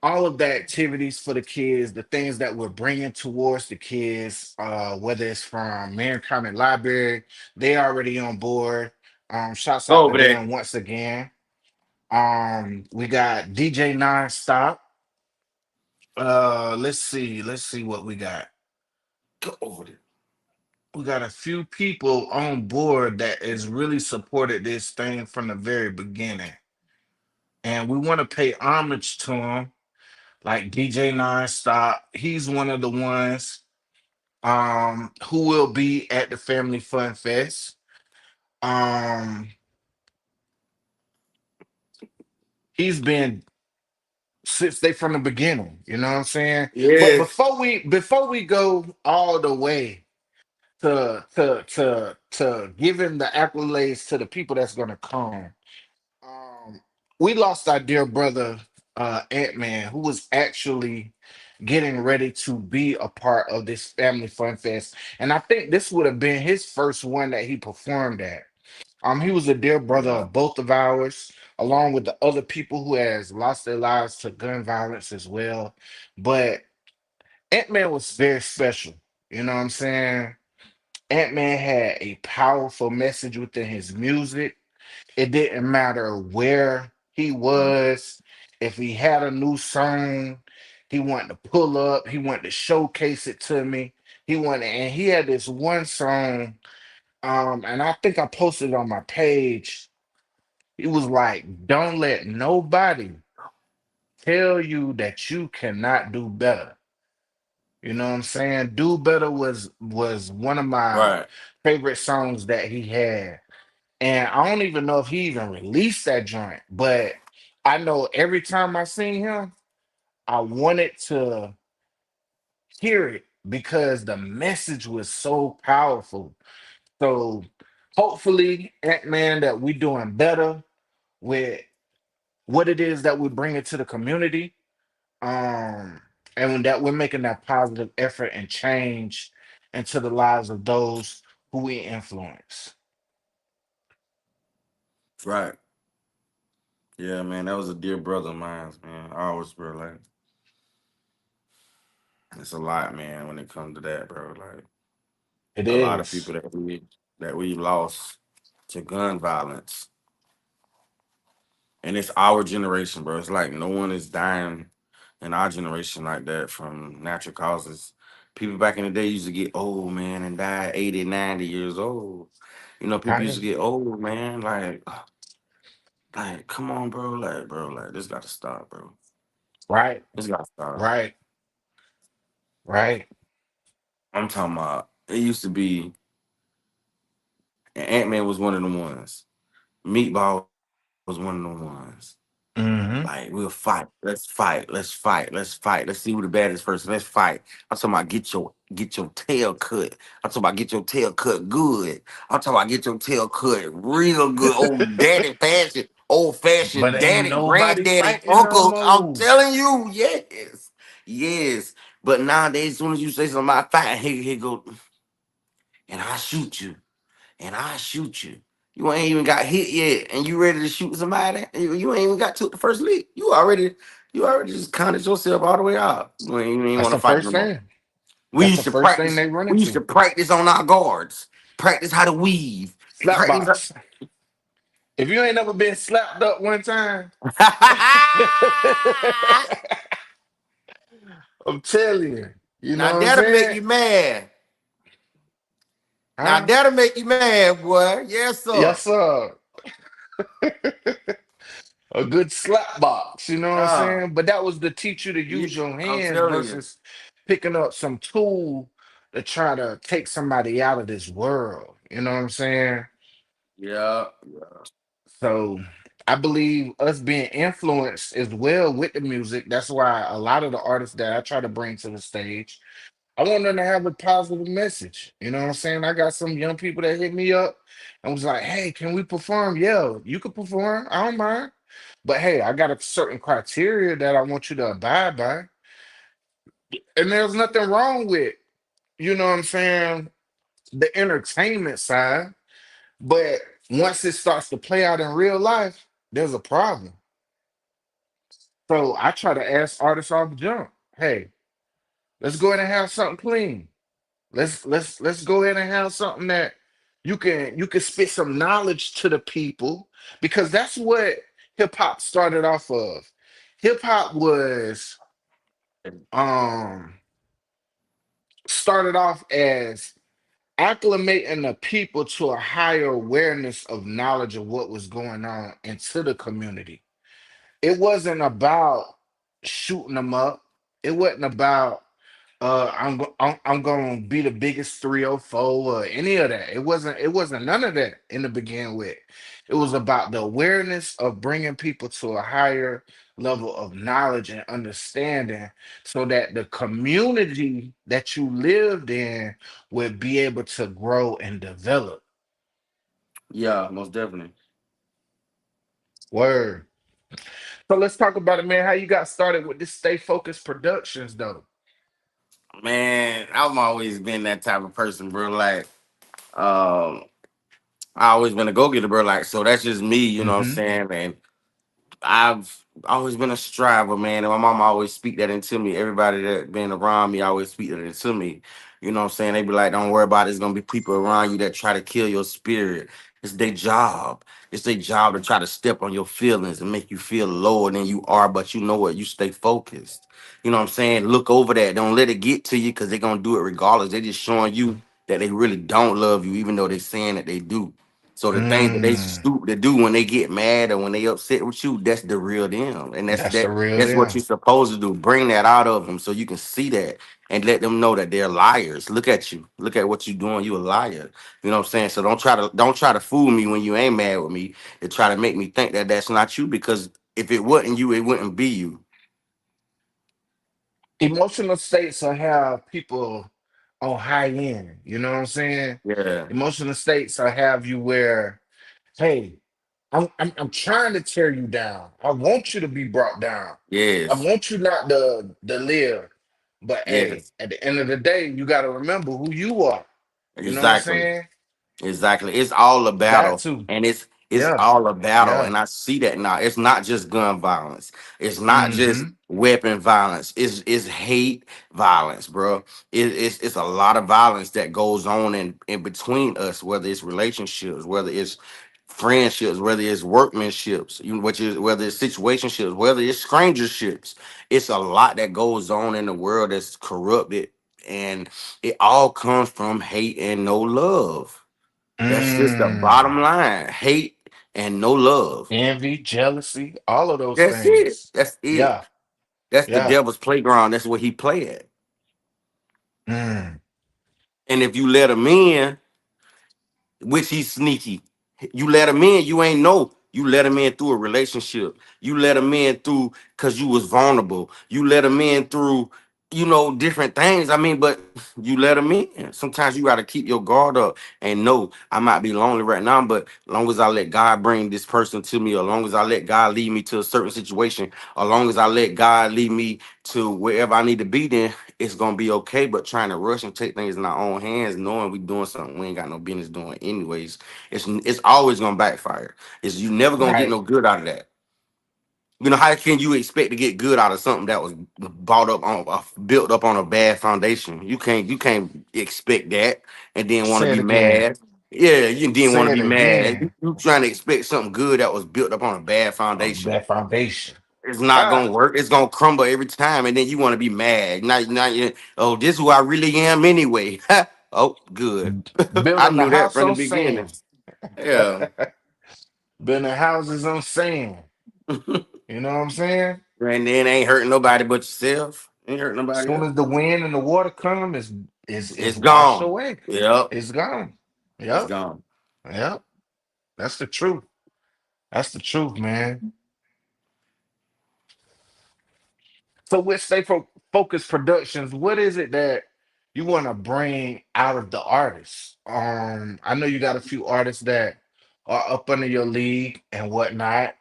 all of the activities for the kids, the things that we're bringing towards the kids, whether it's from Marion County Library, they already on board. Shouts Go out to over there. them once again. We got DJ Nonstop. Let's see what we got. Go over there. We got a few people on board that has really supported this thing from the very beginning, and we want to pay homage to them, like DJ Nonstop. He's one of the ones who will be at the Family Fun Fest. Um, he's been since they from the beginning. You know what I'm saying? But Yes. before we go all the way to giving the accolades to the people that's gonna come. Um, we lost our dear brother Ant-Man, who was actually getting ready to be a part of this Family Fun Fest. And I think this would have been his first one that he performed at. He was a dear brother Yeah. of both of ours, along with the other people who has lost their lives to gun violence as well. But Ant-Man was very special. You know what I'm saying? Ant-Man had a powerful message within his music. It didn't matter where he was, if he had a new song, he wanted to pull up, he wanted to showcase it to me. And he had this one song, and I think I posted it on my page. It was like, "Don't let nobody tell you that you cannot do better." You know what I'm saying? "Do Better" was one of my Right. favorite songs that he had. And I don't even know if he even released that joint, but I know every time I seen him, I wanted to hear it because the message was so powerful. So hopefully, Ant-Man, that we doing better with what it is that we bring into the community. Um, and that we're making that positive effort and change into the lives of those who we influence. Right. Yeah, man. That was a dear brother of mine, man. I always, bro, like, it's a lot, man, when it comes to that, bro. Like, It a lot of people is. that we lost to gun violence. And it's our generation, bro. It's like no one is dying in our generation like that from natural causes. People back in the day used to get old, man, and die 80, 90 years old. People used to Right, get old, man. Like, come on, bro. Like, this gotta stop, bro. right, This gotta stop. right, right. I'm talking about it used to be, and Ant-Man was one of the ones. Meatball was one of the ones. Like, we'll Hmm. fight. Let's fight. Let's fight. Let's fight. Let's see who the baddest person. Let's fight. I'm talking about get your tail cut. I'm talking about get your tail cut good. I'm talking about get your tail cut real good, old daddy fashion. Old But fashioned ain't daddy, nobody granddaddy, fighting no uncle. I'm more. telling you, yes, yes. But nowadays, as soon as you say something about fighting, he go, and I shoot you, and I shoot you. You ain't even got hit yet, and you ready to shoot somebody. You ain't even got to the first lick. You already just counted yourself all the way out. You ain't That's want to the fight first no more. thing. We That's used the to first thing practice. they run We used to into. practice on our guards. Practice how to weave. Slap Practice. box. If you ain't never been slapped up one time, I'm telling you. You know Now what I'm that'll make saying? you mad. Now Huh? that'll make you mad, boy. Yes, sir. Yes, sir. A good slap box, you know what I'm Uh, saying? But that was to teach you to use your I'm hands telling you. versus picking up some tool to try to take somebody out of this world. You know what I'm saying? Yeah. So I believe us being influenced as well with the music. That's why a lot of the artists that I try to bring to the stage, I want them to have a positive message. You know what I'm saying? I got some young people that hit me up and was like, hey, can we perform? Yeah, you can perform. I don't mind. But hey, I got a certain criteria that I want you to abide by. And there's nothing wrong with, you know what I'm saying, the entertainment side. But once it starts to play out in real life, there's a problem. So I try to ask artists off the jump, hey, let's go ahead and have something clean. Let's go ahead and have something that you can spit some knowledge to the people because that's what hip hop started off of. Hip hop was um started off as acclimating the people to a higher awareness of knowledge of what was going on into the community. It wasn't about shooting them up. It wasn't about I'm gonna be the biggest 304 or any of that. It wasn't none of that in the begin with. It was about the awareness of bringing people to a higher level of knowledge and understanding so that the community that you lived in would be able to grow and develop. Yeah, most definitely. Word. So let's talk about it, man. How you got started with this Stay Focused Productions though? Man, I've always been that type of person, bro. Like, um, I always been a go getter, bro. Like, so that's just me, you know what I'm Mm-hmm. saying, man. I've always been a striver, man, and my mom always speak that into me. Everybody that been around me always speak that into me. You know what I'm saying? They be like, "Don't worry about it. There's gonna be people around you that try to kill your spirit. It's their job. It's their job to try to step on your feelings and make you feel lower than you are. But you know what? You stay focused. You know what I'm saying? Look over that. Don't let it get to you because they're gonna do it regardless. They just showing you that they really don't love you, even though they're saying that they do. So the things that they Mm, stupid to do when they get mad or when they upset with you, that's the real them, and that's that's the that. real That's what deal. you're supposed to do. Bring that out of them so you can see that and let them know that they're liars. Look at you. Look at what you're doing. You a liar. You know what I'm saying? So don't try to fool me when you ain't mad with me and try to make me think that that's not you because if it wasn't you, it wouldn't be you. Emotional states will have people on high end. You know what I'm saying? Yeah. Emotional states will have you where, hey, I'm trying to tear you down. I want you to be brought down. I Yes. want you not to live. But hey, Yes. at the end of the day, you got to remember who you are. You know what I'm Exactly. saying? Exactly. It's all a Got battle. to. And it's Yeah. all a battle. Yeah. And I see that now. It's not just gun violence. It's not just Mm-hmm. weapon violence. It's hate violence, bro. It's a lot of violence that goes on in between us, whether it's relationships, whether it's friendships, whether it's workmanships, which is whether it's situationships, whether it's strangerships. It's a lot that goes on in the world that's corrupted. And it all comes from hate and no love. That's just the bottom Mm. line. Hate and no love. Envy, jealousy, all of those That's it. things. That's it. Yeah. That's the Yeah. devil's playground. That's where he play at. Mm. And if you let him in, which he's sneaky, you let him in, you ain't know. You let him in through a relationship. You let him in through because you was vulnerable. You let him in through different things. I mean, but you let them in. Sometimes you got to keep your guard up and know I might be lonely right now, but as long as I let God bring this person to me, as long as I let God lead me to a certain situation, as long as I let God lead me to wherever I need to be, then it's gonna be okay. But trying to rush and take things in our own hands, knowing we doing something we ain't got no business doing anyways, it's always gonna backfire. It's you never gonna get Right. no good out of that. How can you expect to get good out of something that was built up on a bad foundation? You can't expect that and then want to Say it be again. mad. Yeah, you didn't want to Say it be mad. again. You trying to expect something good that was built up on a bad foundation. That foundation. It's not gonna Ah, work. It's gonna crumble every time, and then you want to be mad. Oh, this is who I really am anyway. Oh, good. I building a knew that house from the on beginning. sand. Yeah. Building houses on sand. You know what I'm saying? And then ain't hurting nobody but yourself. Ain't hurting nobody Soon else. as the wind and the water come, is It's washed gone. away. Yep. It's gone. It's Yep. gone. Yep. That's the truth. That's the truth, man. So with Focus Productions, what is it that you want to bring out of the artists? I know you got a few artists that are up under your league and whatnot.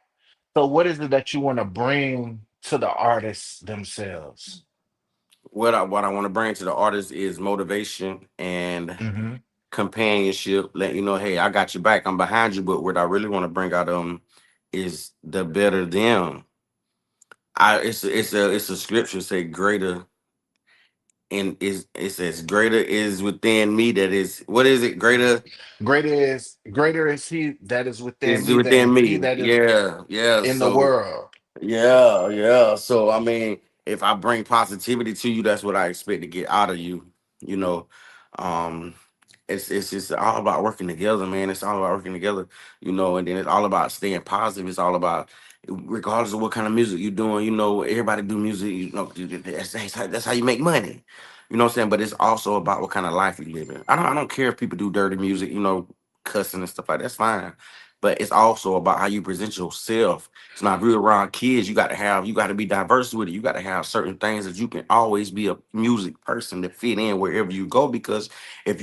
So what is it that you want to bring to the artists themselves? What I want to bring to the artist is motivation and Hmm. companionship. Let you know, hey, I got your back. I'm behind you. But what I really want to bring out is the better them. It's a scripture say greater and is it says greater is within me that is what is it greater Greater is he that is within is me than within he me. that is Yeah. in the So world. yeah. So I mean, if I bring positivity to you, that's what I expect to get out of you. You know, um, it's just all about working together, man. It's all about working together, and then it's all about staying positive. It's all about regardless of what kind of music you're doing. Everybody do music. That's how you make money. You know what I'm saying? But it's also about what kind of life you live in. I don't care if people do dirty music, cussing and stuff like that. That's fine. But it's also about how you present yourself. So now if you're around kids, you got to be diverse with it. You got to have certain things that you can always be a music person to fit in wherever you go. Because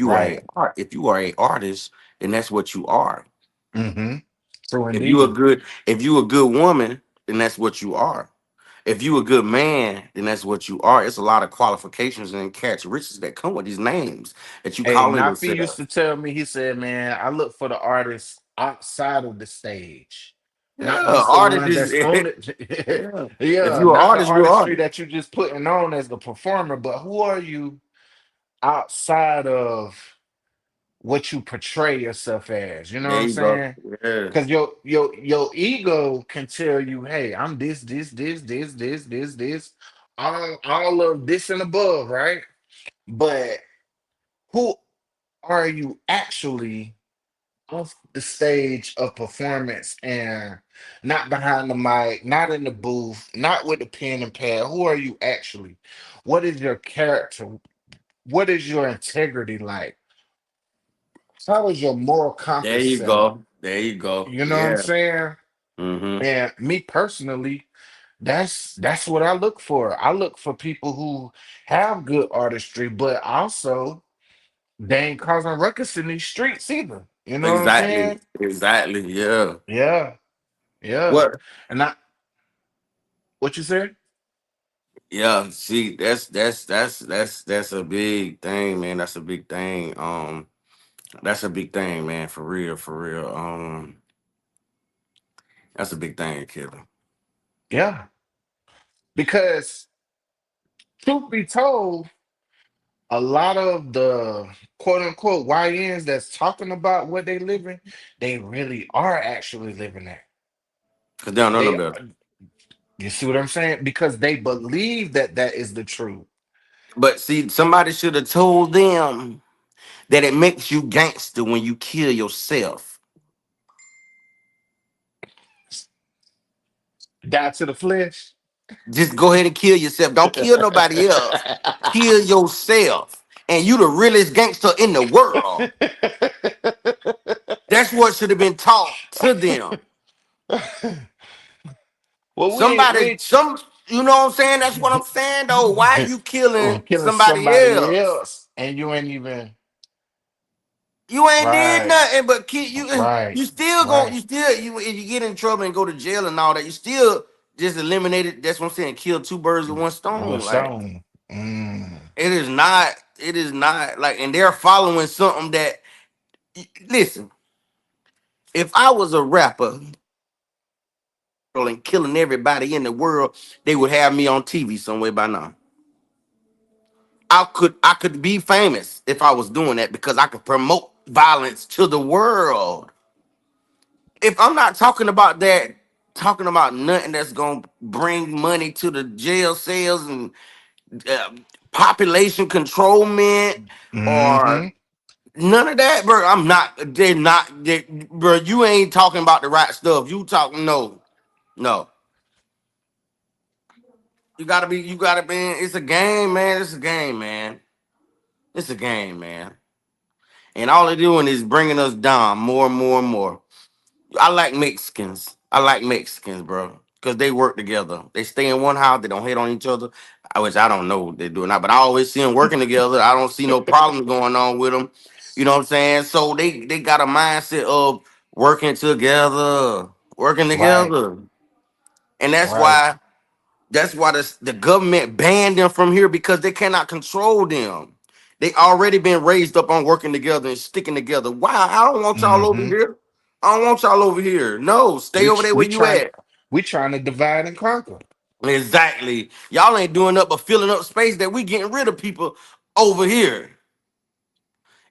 Right. if you are a artist, then that's what you are. Hmm. So If you a indeed. good if you a good woman, then that's what you are. If you a good man, then that's what you are. It's a lot of qualifications and characteristics that come with these names that you Hey, calling Nafi used yourself. to tell me, he said, man, I look for the artists outside of the stage, not Yeah, just the artist ones is that's on it. yeah. If Yeah, you're an not the artist, you're an artistry artist. that you just putting on as the performer, but who are you outside of what you portray yourself as? You know what There I'm you go. saying? Yeah. Because your ego can tell you, hey, I'm this, all of this and above, right? But who are you actually off the stage of performance and not behind the mic, not in the booth, not with the pen and pad? Who are you actually? What is your character? What is your integrity like? How is your moral There compass you set up? go. There you go. You know what I'm Yeah. saying? Mm-hmm. And me personally, that's what I look for. I look for people who have good artistry, but also they ain't causing ruckus in these streets either. You know what I'm Exactly. saying? Exactly. Yeah. Yeah, yeah. What? And I what you said? Yeah. See, that's a big thing, man. That's a big thing. That's a big thing, man. For real. For real. That's a big thing, Kevin. Yeah. Because truth be told, a lot of the quote unquote YNs that's talking about what they living, they really are actually living that. Cause they don't know no They better. You see what I'm saying? Because they believe that that is the truth. But see, somebody should have told them that it makes you gangster when you kill yourself. Die to the flesh. Just go ahead and kill yourself. Don't kill nobody else. Kill yourself. And you the realest gangster in the world. That's what should have been taught to them. Well, we Somebody, ain't some You know what I'm saying? That's what I'm saying though. Why are you killing Killing somebody somebody else? else and you ain't even You ain't did right, nothing but keep you. right, You still going. right. You still you. If you get in trouble and go to jail and all that, you still just eliminated. That's what I'm saying. Kill two birds with one One stone. Like stone. Mm. it is not. It is not like, and they're following something that. Listen, if I was a rapper and killing everybody in the world, they would have me on TV somewhere by now. I could be famous if I was doing that because I could promote violence to the world. If I'm not talking about that, talking about nothing that's gonna bring money to the jail cells and uh, population controlment or Hmm. none of that, bro. I'm not. They're not. Bro, you ain't talking about the right stuff. You talking no, no. You gotta be. You gotta be. It's a game, man. It's a game, man. It's a game, man. And all they're doing is bringing us down more and more and more. I like Mexicans. I like Mexicans, bro, because they work together. They stay in one house. They don't hate on each other. Which I don't know what they're doing now, but I always see them working together. I don't see no problems going on with them. You know what I'm saying? So they got a mindset of working Right, together, and that's right. why. That's why the government banned them from here because they cannot control them. They already been raised up on working together and sticking together. Wow, I don't want y'all over Hmm. here. I don't want y'all over here. No, stay We over tr- there where we you trying at. we trying to divide and conquer. Exactly. Y'all ain't doing up but filling up space that we getting rid of people over here.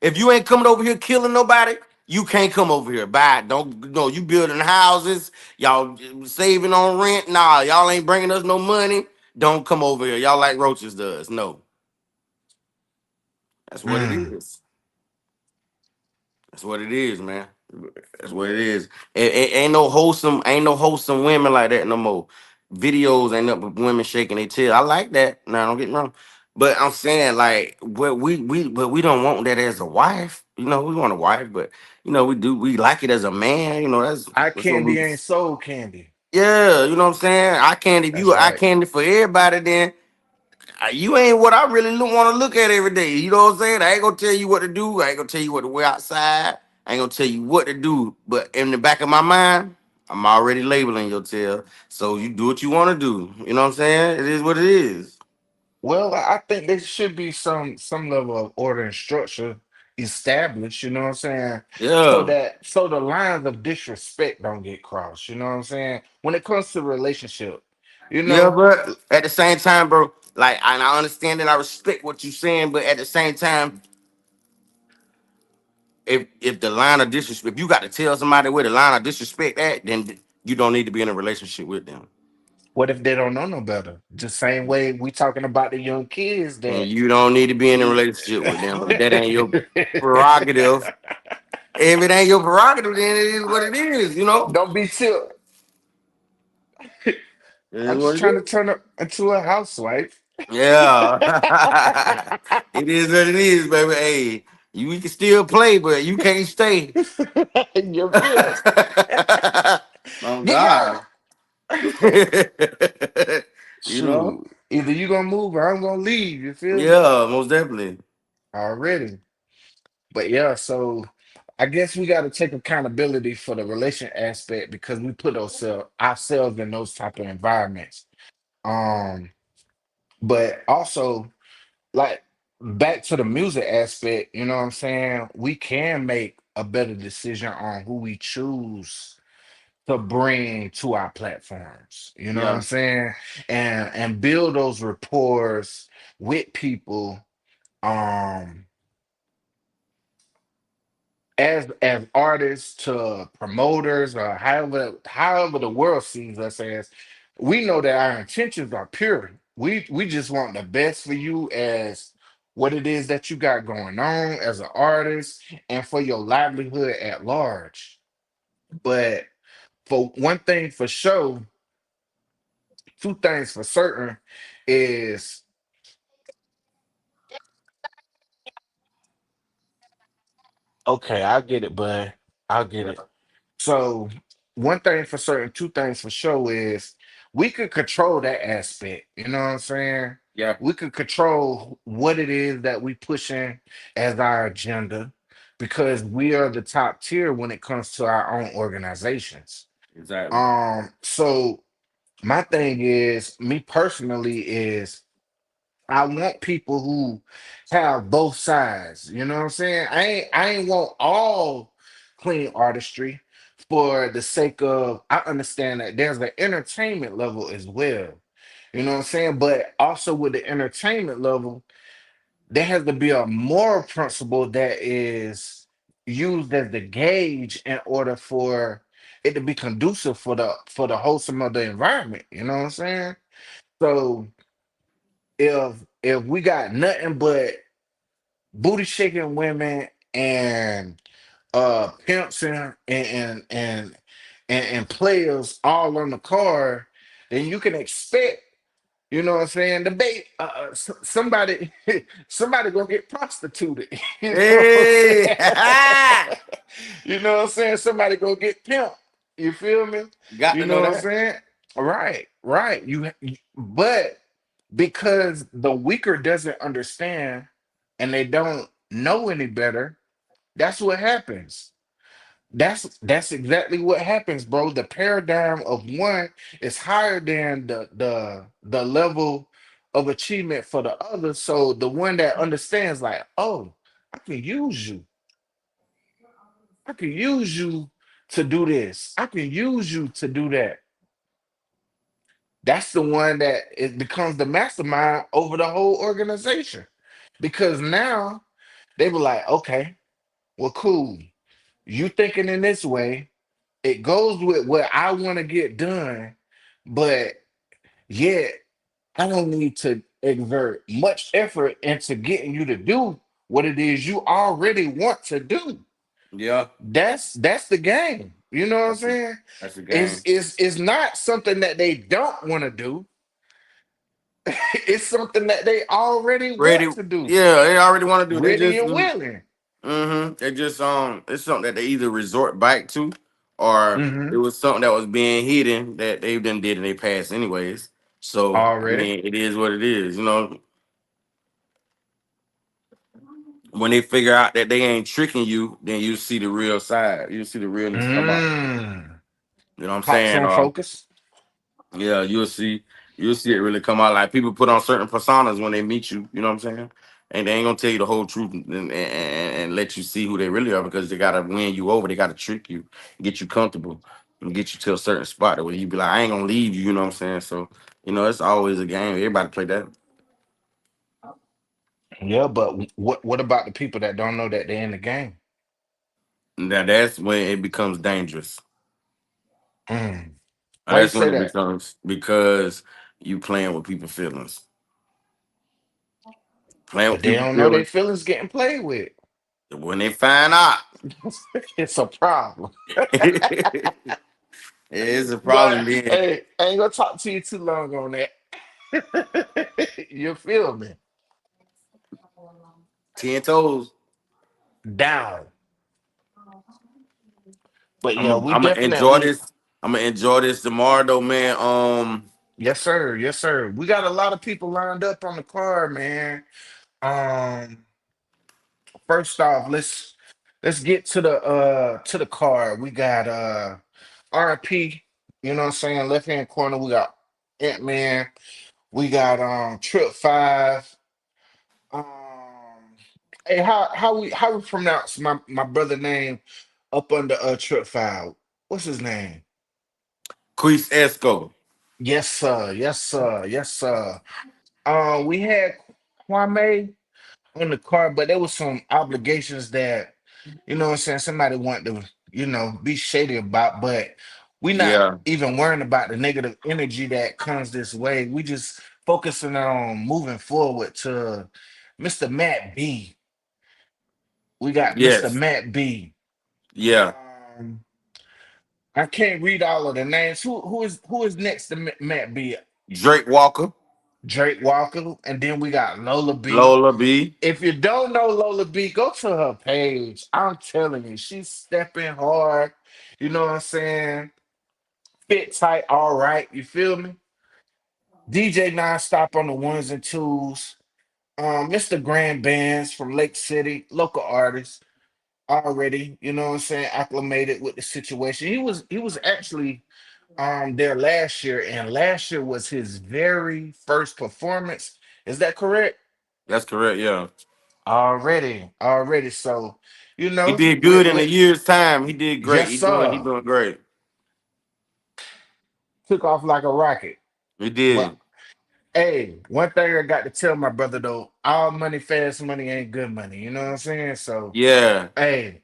If you ain't coming over here killing nobody, you can't come over here. Bye. Don't no. You building houses. Y'all saving on rent. Nah, y'all ain't bringing us no money. Don't come over here. Y'all like roaches does. No, that's what it Mm. is. That's what it is, man. That's what it is. Ain't no wholesome women like that no more. Videos ain't up with women shaking their tail. I like that. Now don't get me wrong. But I'm saying like we don't want that as a wife. You know, we want a wife, but you know, we like it as a man, you know, Eye that's what we candy ain't soul candy. yeah, you know what I'm saying? I candy if you That's I right. candy for everybody, then you ain't what I really want to look at every day. You know what I'm saying? I ain't gonna tell you what to do. I ain't gonna tell you what to wear outside. I ain't gonna tell you what to do. But in the back of my mind, I'm already labeling your tail. So you do what you want to do. You know what I'm saying? It is what it is. Well, I think there should be some level of order and structure established, you know what I'm saying? Yeah. So the lines of disrespect don't get crossed, you know what I'm saying? When it comes to relationship, you Yeah, know, but at the same time, bro, like and I understand and I respect what you're saying, but at the same time, if the line of disrespect, if you got to tell somebody where the line of disrespect at, then you don't need to be in a relationship with them. what if they don't know no better? The same way we talking about the young kids And that you don't need to be in a relationship with them. If that ain't your prerogative, if it ain't your prerogative, then it is what it is, you know? don't be chill. It is I'm what just it trying to is. turn her into a housewife. Yeah. It is what it is, baby. Hey, we can still play, but you can't stay. You feel me? Oh Get God. out. You know? Shoot. Either you gonna move or I'm gonna leave. You feel me? Yeah, most definitely. Already. But yeah, so I guess we got to take accountability for the relation aspect because we put ourselves in those type of environments. Um, but also like back to the music aspect, you know what I'm saying? We can make a better decision on who we choose to bring to our platforms. You know what I'm Yeah. saying? And build those rapports with people. Um as artists to promoters or however the world sees us as, we know that our intentions are pure. We just want the best for you as what it is that you got going on as an artist and for your livelihood at large. But for one thing for sure, two things for certain is okay, I get it, bud. I'll get Yeah. it. So one thing for certain, two things for sure is we could control that aspect. You know what I'm saying? Yeah, We could control what it is that we pushing as our agenda because we are the top tier when it comes to our own organizations. exactly. So my thing is, me personally, is I want people who have both sides. You know what I'm saying? I ain't want all clean artistry for the sake of, I understand that there's an entertainment level as well. You know what I'm saying? But also with the entertainment level, there has to be a moral principle that is used as the gauge in order for it to be conducive for the wholesome of the environment. You know what I'm saying? So if we got nothing but booty shaking women and pimps and players all on the card, then you can expect, you know what I'm saying, the bait somebody somebody gonna get prostituted. You know what I'm Hey, saying? You know what I'm saying? Somebody gonna get pimped. You feel me? got You to know know what I'm that. saying? Right, right. But because the weaker doesn't understand and they don't know any better, that's what happens. That's exactly what happens, bro. The paradigm of one is higher than the level of achievement for the other. So the one that understands, like, oh, I can use you. I can use you to do this. I can use you to do that. That's the one that it becomes the mastermind over the whole organization. Because now they were like, okay, well, cool. You thinking in this way, it goes with what I want to get done, but yet I don't need to exert much effort into getting you to do what it is you already want to do. Yeah, That's the game. You know what I'm that's a saying? that's a It's game. is it's not something that they don't want to do. It's something that they already Ready? want to do. Yeah, they already want to do. They Ready just and willing. They just it's something that they either resort back to, or it Hmm. was something that was being hidden that they done did in their past anyways. So I Already. mean, it is what it is. You know, when they figure out that they ain't tricking you, then you see the real side. You see the realness come out. Mm. You know what I'm Pops saying? on focus. Yeah, you'll see it really come out. Like people put on certain personas when they meet you. You know what I'm saying? And they ain't gonna tell you the whole truth and let you see who they really are because they gotta win you over. They gotta trick you, get you comfortable, and get you to a certain spot where you be like, I ain't gonna leave you. You know what I'm saying? So it's always a game. Everybody play that. Yeah, but what about the people that don't know that they're in the game? Now that's when it becomes dangerous. Mm. Why you That's when say it that? becomes because you playing with people's feelings. Playing with But they people's don't know their feelings. feelings getting played with. When they find out. It's a problem. It's a problem But then. hey, I ain't gonna talk to you too long on that. You feel me? 10 toes. Down. But I'm yeah, gonna we I'm gonna enjoy definitely, this. I'm gonna enjoy this tomorrow though, man. yes, sir. Yes, sir. We got a lot of people lined up on the card, man. Um, First off, let's get to the card. We got RP, you know what I'm saying? Left hand corner, we got Ant-Man, we got Trip Five. Um hey, how we pronounce my brother name up under Trip Five? What's his name? Queez Esco. Yes, sir, yes, sir, yes, sir. We had Kwame on the card, but there was some obligations that, you know what I'm saying, somebody wanted to, be shady about, but we not Yeah. even worrying about the negative energy that comes this way. We just focusing on moving forward to Mr. Matt B. We got Mr. Yes. Matt B. Yeah. Um, I can't read all of the names. Who is next to Matt B? Drake Walker. Drake Walker, and then we got Lola B. Lola B. If you don't know Lola B, go to her page. I'm telling you, she's stepping hard. You know what I'm saying? fit tight, all right. You feel me? DJ nonstop on the ones and twos. Mr. Grand Bands from Lake City, local artists already, you know what I'm saying, acclimated with the situation. He was actually there last year, and last year was his very first performance. Is that correct? That's correct. Yeah, Already. So, he did good in a year's time. He did great. yes, He doing. He sir. doing great. Took off like a rocket. He But did. hey, one thing I got to tell my brother though, all money, fast money ain't good money. You know what I'm saying? So, Yeah, hey,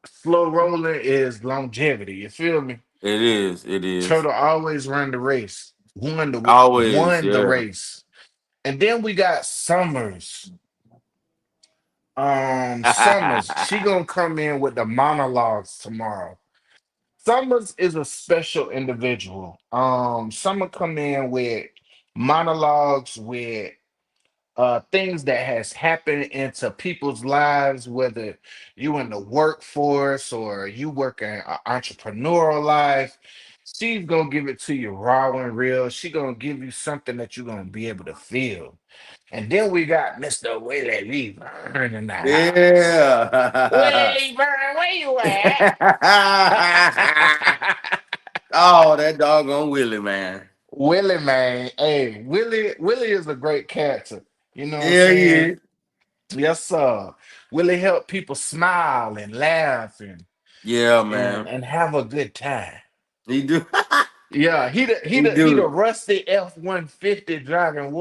slow rolling is longevity. You feel me? it is. It is. Turtle always run the race. Always. Won the Yeah. race. And then we got Summers. Summers. She gonna come in with the monologues tomorrow. Summers is a special individual. Summer come in with monologues with things that has happened into people's lives, whether you in the workforce or you work in an entrepreneurial life. She's gonna give it to you raw and real. She gonna give you something that you're gonna be able to feel. And then we got Mr. Willie Weaver in the house. Yeah. Willie Burn, where you at? Oh, that doggone Willie, man. Willie, man. Hey, Willie is a great character. You know what I'm Yeah, he saying? is. Yes, sir. Willie help people smile and laugh Yeah, and, man. and have a good time. He do. Yeah, he the he He the he the do. rusty F-150 driving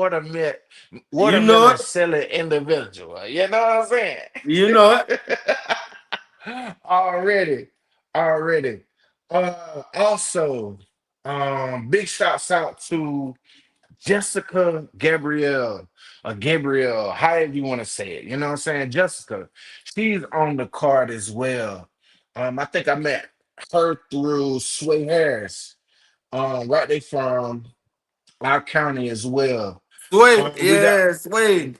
You know watermelon it. selling individual. You know what I'm saying? You know it. Already, already. Also, big shouts out to Jessica Gabrielle, or Gabrielle, however you want to say it. You know what I'm saying? Jessica, she's on the card as well. I think I met her through Sway Harris. Right they from our county as well. Sweet. We got Yeah, sweet.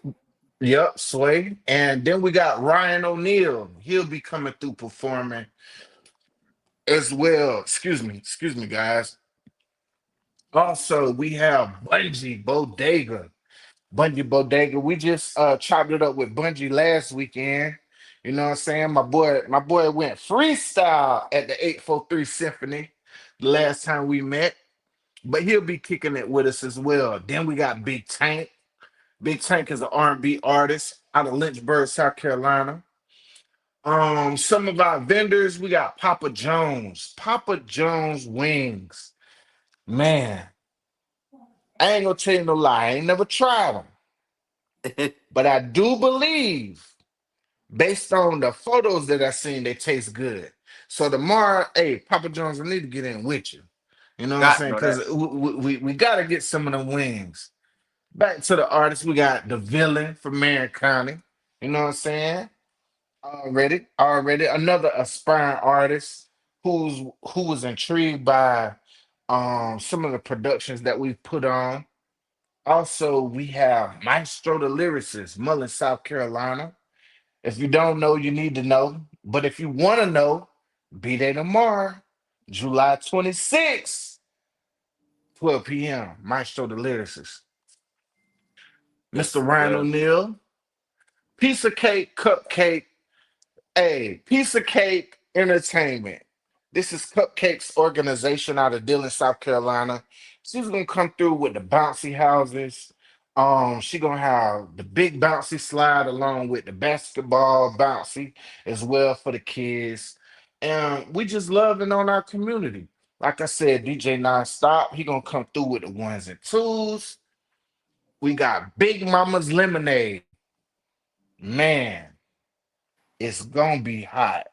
yep, Sway. And then we got Ryan O'Neal. He'll be coming through performing as well. Excuse me, guys. Also, we have Bungie Bodega. Bungie Bodega. We just chopped it up with Bungie last weekend. You know what I'm saying? My boy went freestyle at the 843 Symphony the last time we met. But he'll be kicking it with us as well. Then we got Big Tank. Big Tank is an R&B artist out of Lynchburg, South Carolina. Some of our vendors, we got Papa Jones. Papa Jones wings. Man, I ain't gonna tell you no lie. I ain't never tried them. But I do believe, based on the photos that I seen, they taste good. So tomorrow, hey, Papa Jones, I need to get in with you. You know what I'm Got to saying? know Because that. we got to get some of the wings. Back to the artists, we got the villain from Marion County. You know what I'm saying? Already another aspiring artist who was intrigued by some of the productions that we put on. Also, we have Maestro the lyricist, Mullen, South Carolina. If you don't know, you need to know. But if you want to know, be there tomorrow, July 26th, 12 p.m. Maestro the lyricist, Yes, Mr. Ryan sir. O'Neal, Piece of Cake, Cupcake. Hey, Piece of Cake Entertainment. This is Cupcake's organization out of Dillon, South Carolina. She's gonna come through with the bouncy houses. She gonna have the big bouncy slide along with the basketball bouncy as well for the kids. And we just loving on our community. Like I said, DJ Nonstop, he gonna come through with the ones and twos. We got Big Mama's Lemonade. Man, it's gonna be hot.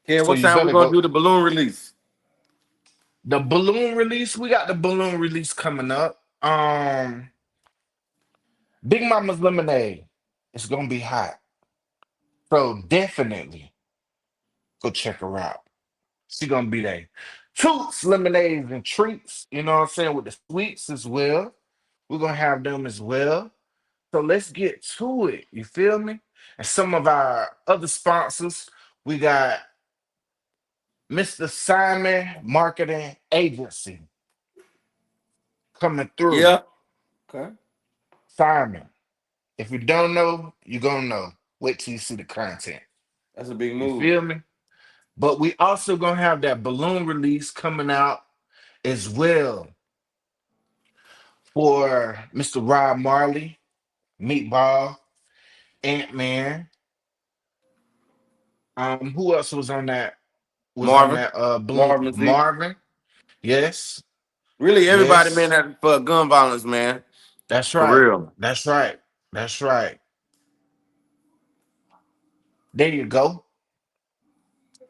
Ken, So what you time we better gonna go. do the balloon release? The balloon release, we got the balloon release coming up. Big Mama's Lemonade. It's gonna be hot. So definitely go check her out. She gonna be there. Toots, lemonades, and treats, you know what I'm saying, with the sweets as well. We're gonna have them as well. So let's get to it. You feel me? And some of our other sponsors, we got Mr. Simon Marketing Agency coming through. Yeah. Okay. Simon. If you don't know, you're gonna know. Wait till you see the content. That's a big You move. feel me? But we also gonna have that balloon release coming out as well for Mr. Rob Marley, Meatball, Ant-Man. Who else was on that? Was on Marvin. that balloon? Marvin Z. Marvin. Yes, Really, everybody been yes. at for gun violence, man. That's For right. real. That's right. That's right. There you go.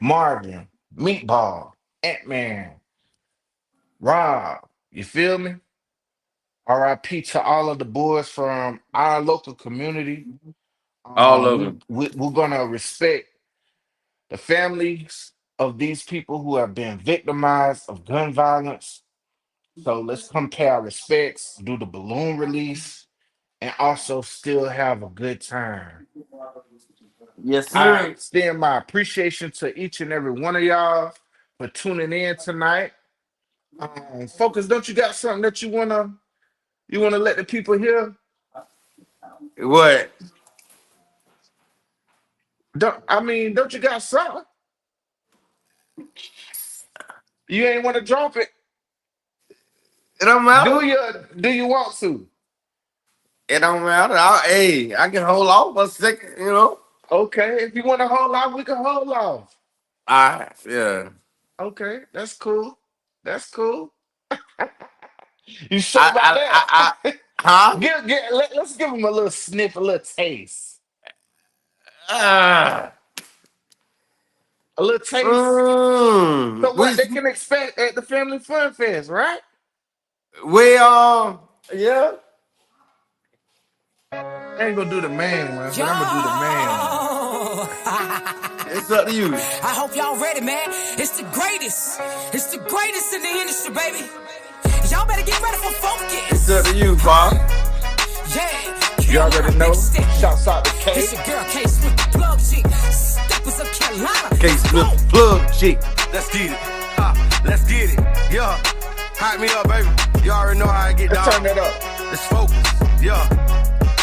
Marvin, Meatball, Ant-Man, Rob. You feel me? RIP to all of the boys from our local community. All of We, them. we we're gonna respect the families of these people who have been victimized of gun violence. So let's come pay our respects, do the balloon release, and also still have a good time. Yes, I sir. extend my appreciation to each and every one of y'all for tuning in tonight. Focus, don't you got something that you wanna let the people hear? What? Don't you got something? You ain't want to drop it. It don't matter. Do you want to? It don't matter. Hey, I can hold off for a second, you know. Okay, if you want to hold off, we can hold off. All right. Yeah. Okay, that's cool. That's cool. You sure I, about I, I, I that? huh? Let's give them a little sniff, a little taste. Uh, A little taste. mm, So we, what they can expect at the Family Fun Fest, right? yeah. I ain't gonna do the main one, Yo! but I'm gonna do the main one. It's up to you. I hope y'all ready, man. It's the greatest. It's the greatest in the industry, baby. Y'all better get ready for It's focus. up to you, Paul. Yeah. You Carolina, already know. big stick. Shouts out to K. It's your girl Case with the plug chick. Steppers of Carolina. Case Let's flip go. plug chick. Let's get it. Let's get it. Yeah. Hype me up, baby. You already know how I get Let's down. turn that up. Let's focus. Yeah.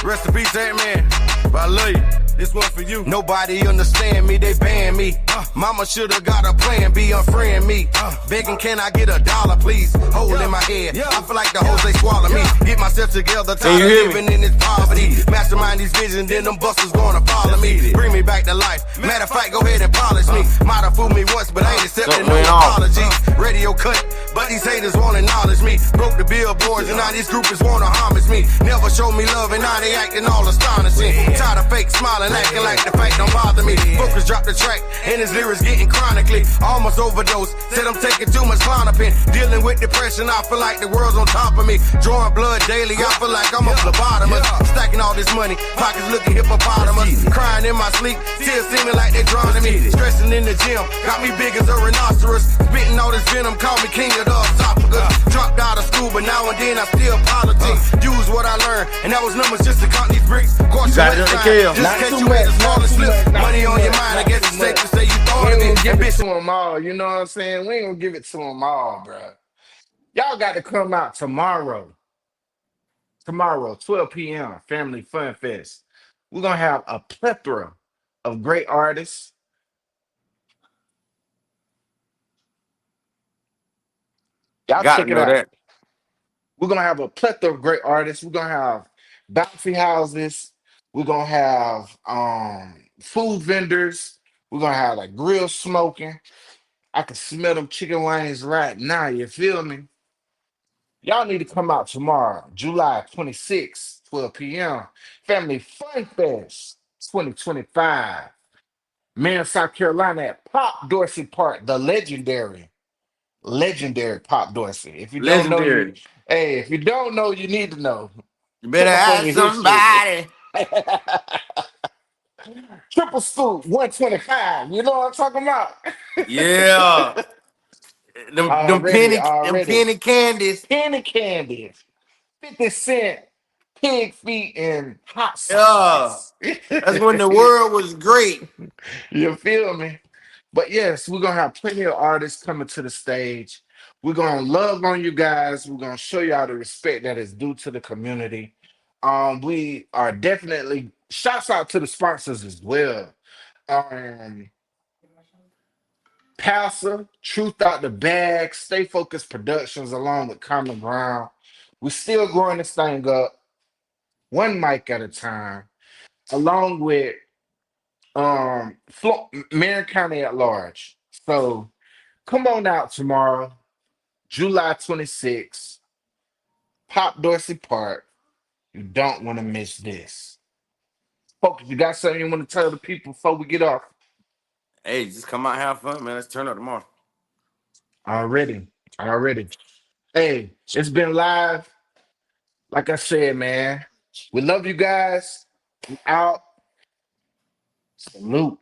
Rest in peace, Ant-Man. But I love you. This one for you. Nobody understand me, they ban me. Mama shoulda got a plan B, unfriend me. Begging, can I get $1, please? Hole in my head. I feel like the hoes, they swallow me. Get myself together, tired of you hear me? living in this poverty. Mastermind these visions, then them busters gonna follow me. Bring me back to life. Matter of fact, go ahead and polish me. Might have fooled me once, but I ain't accepting no Something went off. apologies. Radio cut, but these haters won't acknowledge me. Broke the billboards, and now these groupies wanna homage me. Never show me love, and now they acting all astonishing. Tired of fake smiling, acting like the fact don't bother me. Focus dropped the track, and his lyrics getting chronically. Almost overdose, said I'm taking too much Clonopin. Dealing with depression, I feel like the world's on top of me. Drawing blood daily, I feel like I'm a phlebotomist. Stacking all this money, pockets looking hippopotamus. Crying in my sleep, tears seeming like they're drowning me. Stressing in the gym, got me big as a rhinoceros. Spitting all this venom, call me king of the esophagus. Dropped out of school, but now and then I still politics. Use what I learned, and that was numbers just to count these bricks. Course got it under kill. just Not in case too you made a much, small not too slip. much, not Money too on your much, mind, I not guess too it's safe much. to say you We thought of ain't me. gonna give it Ambition. to them all. You know what I'm saying? We ain't gonna give it to them all, bro. Y'all got to come out tomorrow. Tomorrow, 12 p.m. Family Fun Fest. We're gonna have a plethora of great artists. Y'all Got check to it know out. that. We're gonna have a plethora of great artists. We're gonna have bouncy houses. We're gonna have food vendors. We're gonna have like grill smoking. I can smell them chicken wings right now. You feel me? Y'all need to come out tomorrow, July 26th, 12 p.m. Family Fun Fest 2025. Man, South Carolina at Pop Dorsey Park, the legendary Pop Dorsey. If you don't know, Legendary. if you don't know, you need to know. You better Check up on ask your history. somebody. Triple scoop, 125. You know what I'm talking about? Yeah. Them Already, them already. penny candies. Penny candies, 50 cent, pig feet, and hot Yeah. sauces. That's when the world was great. You feel me? But yes, we're gonna have plenty of artists coming to the stage. We're gonna love on you guys. We're gonna show y'all the respect that is due to the community. We are definitely shouts out to the sponsors as well. Um, Passer, Truth Out the Bag, Stay Focused Productions, along with Common Ground. We're still growing this thing up, one mic at a time, along with Marion County at large. So come on out tomorrow, July 26th, Pop Dorsey Park. You don't want to miss this. Focus, you got something you want to tell the people before we get off? Hey, just come out and have fun, man. Let's turn up tomorrow. Already, already. Hey, it's been live. Like I said, man, we love you guys. I'm out. Salute.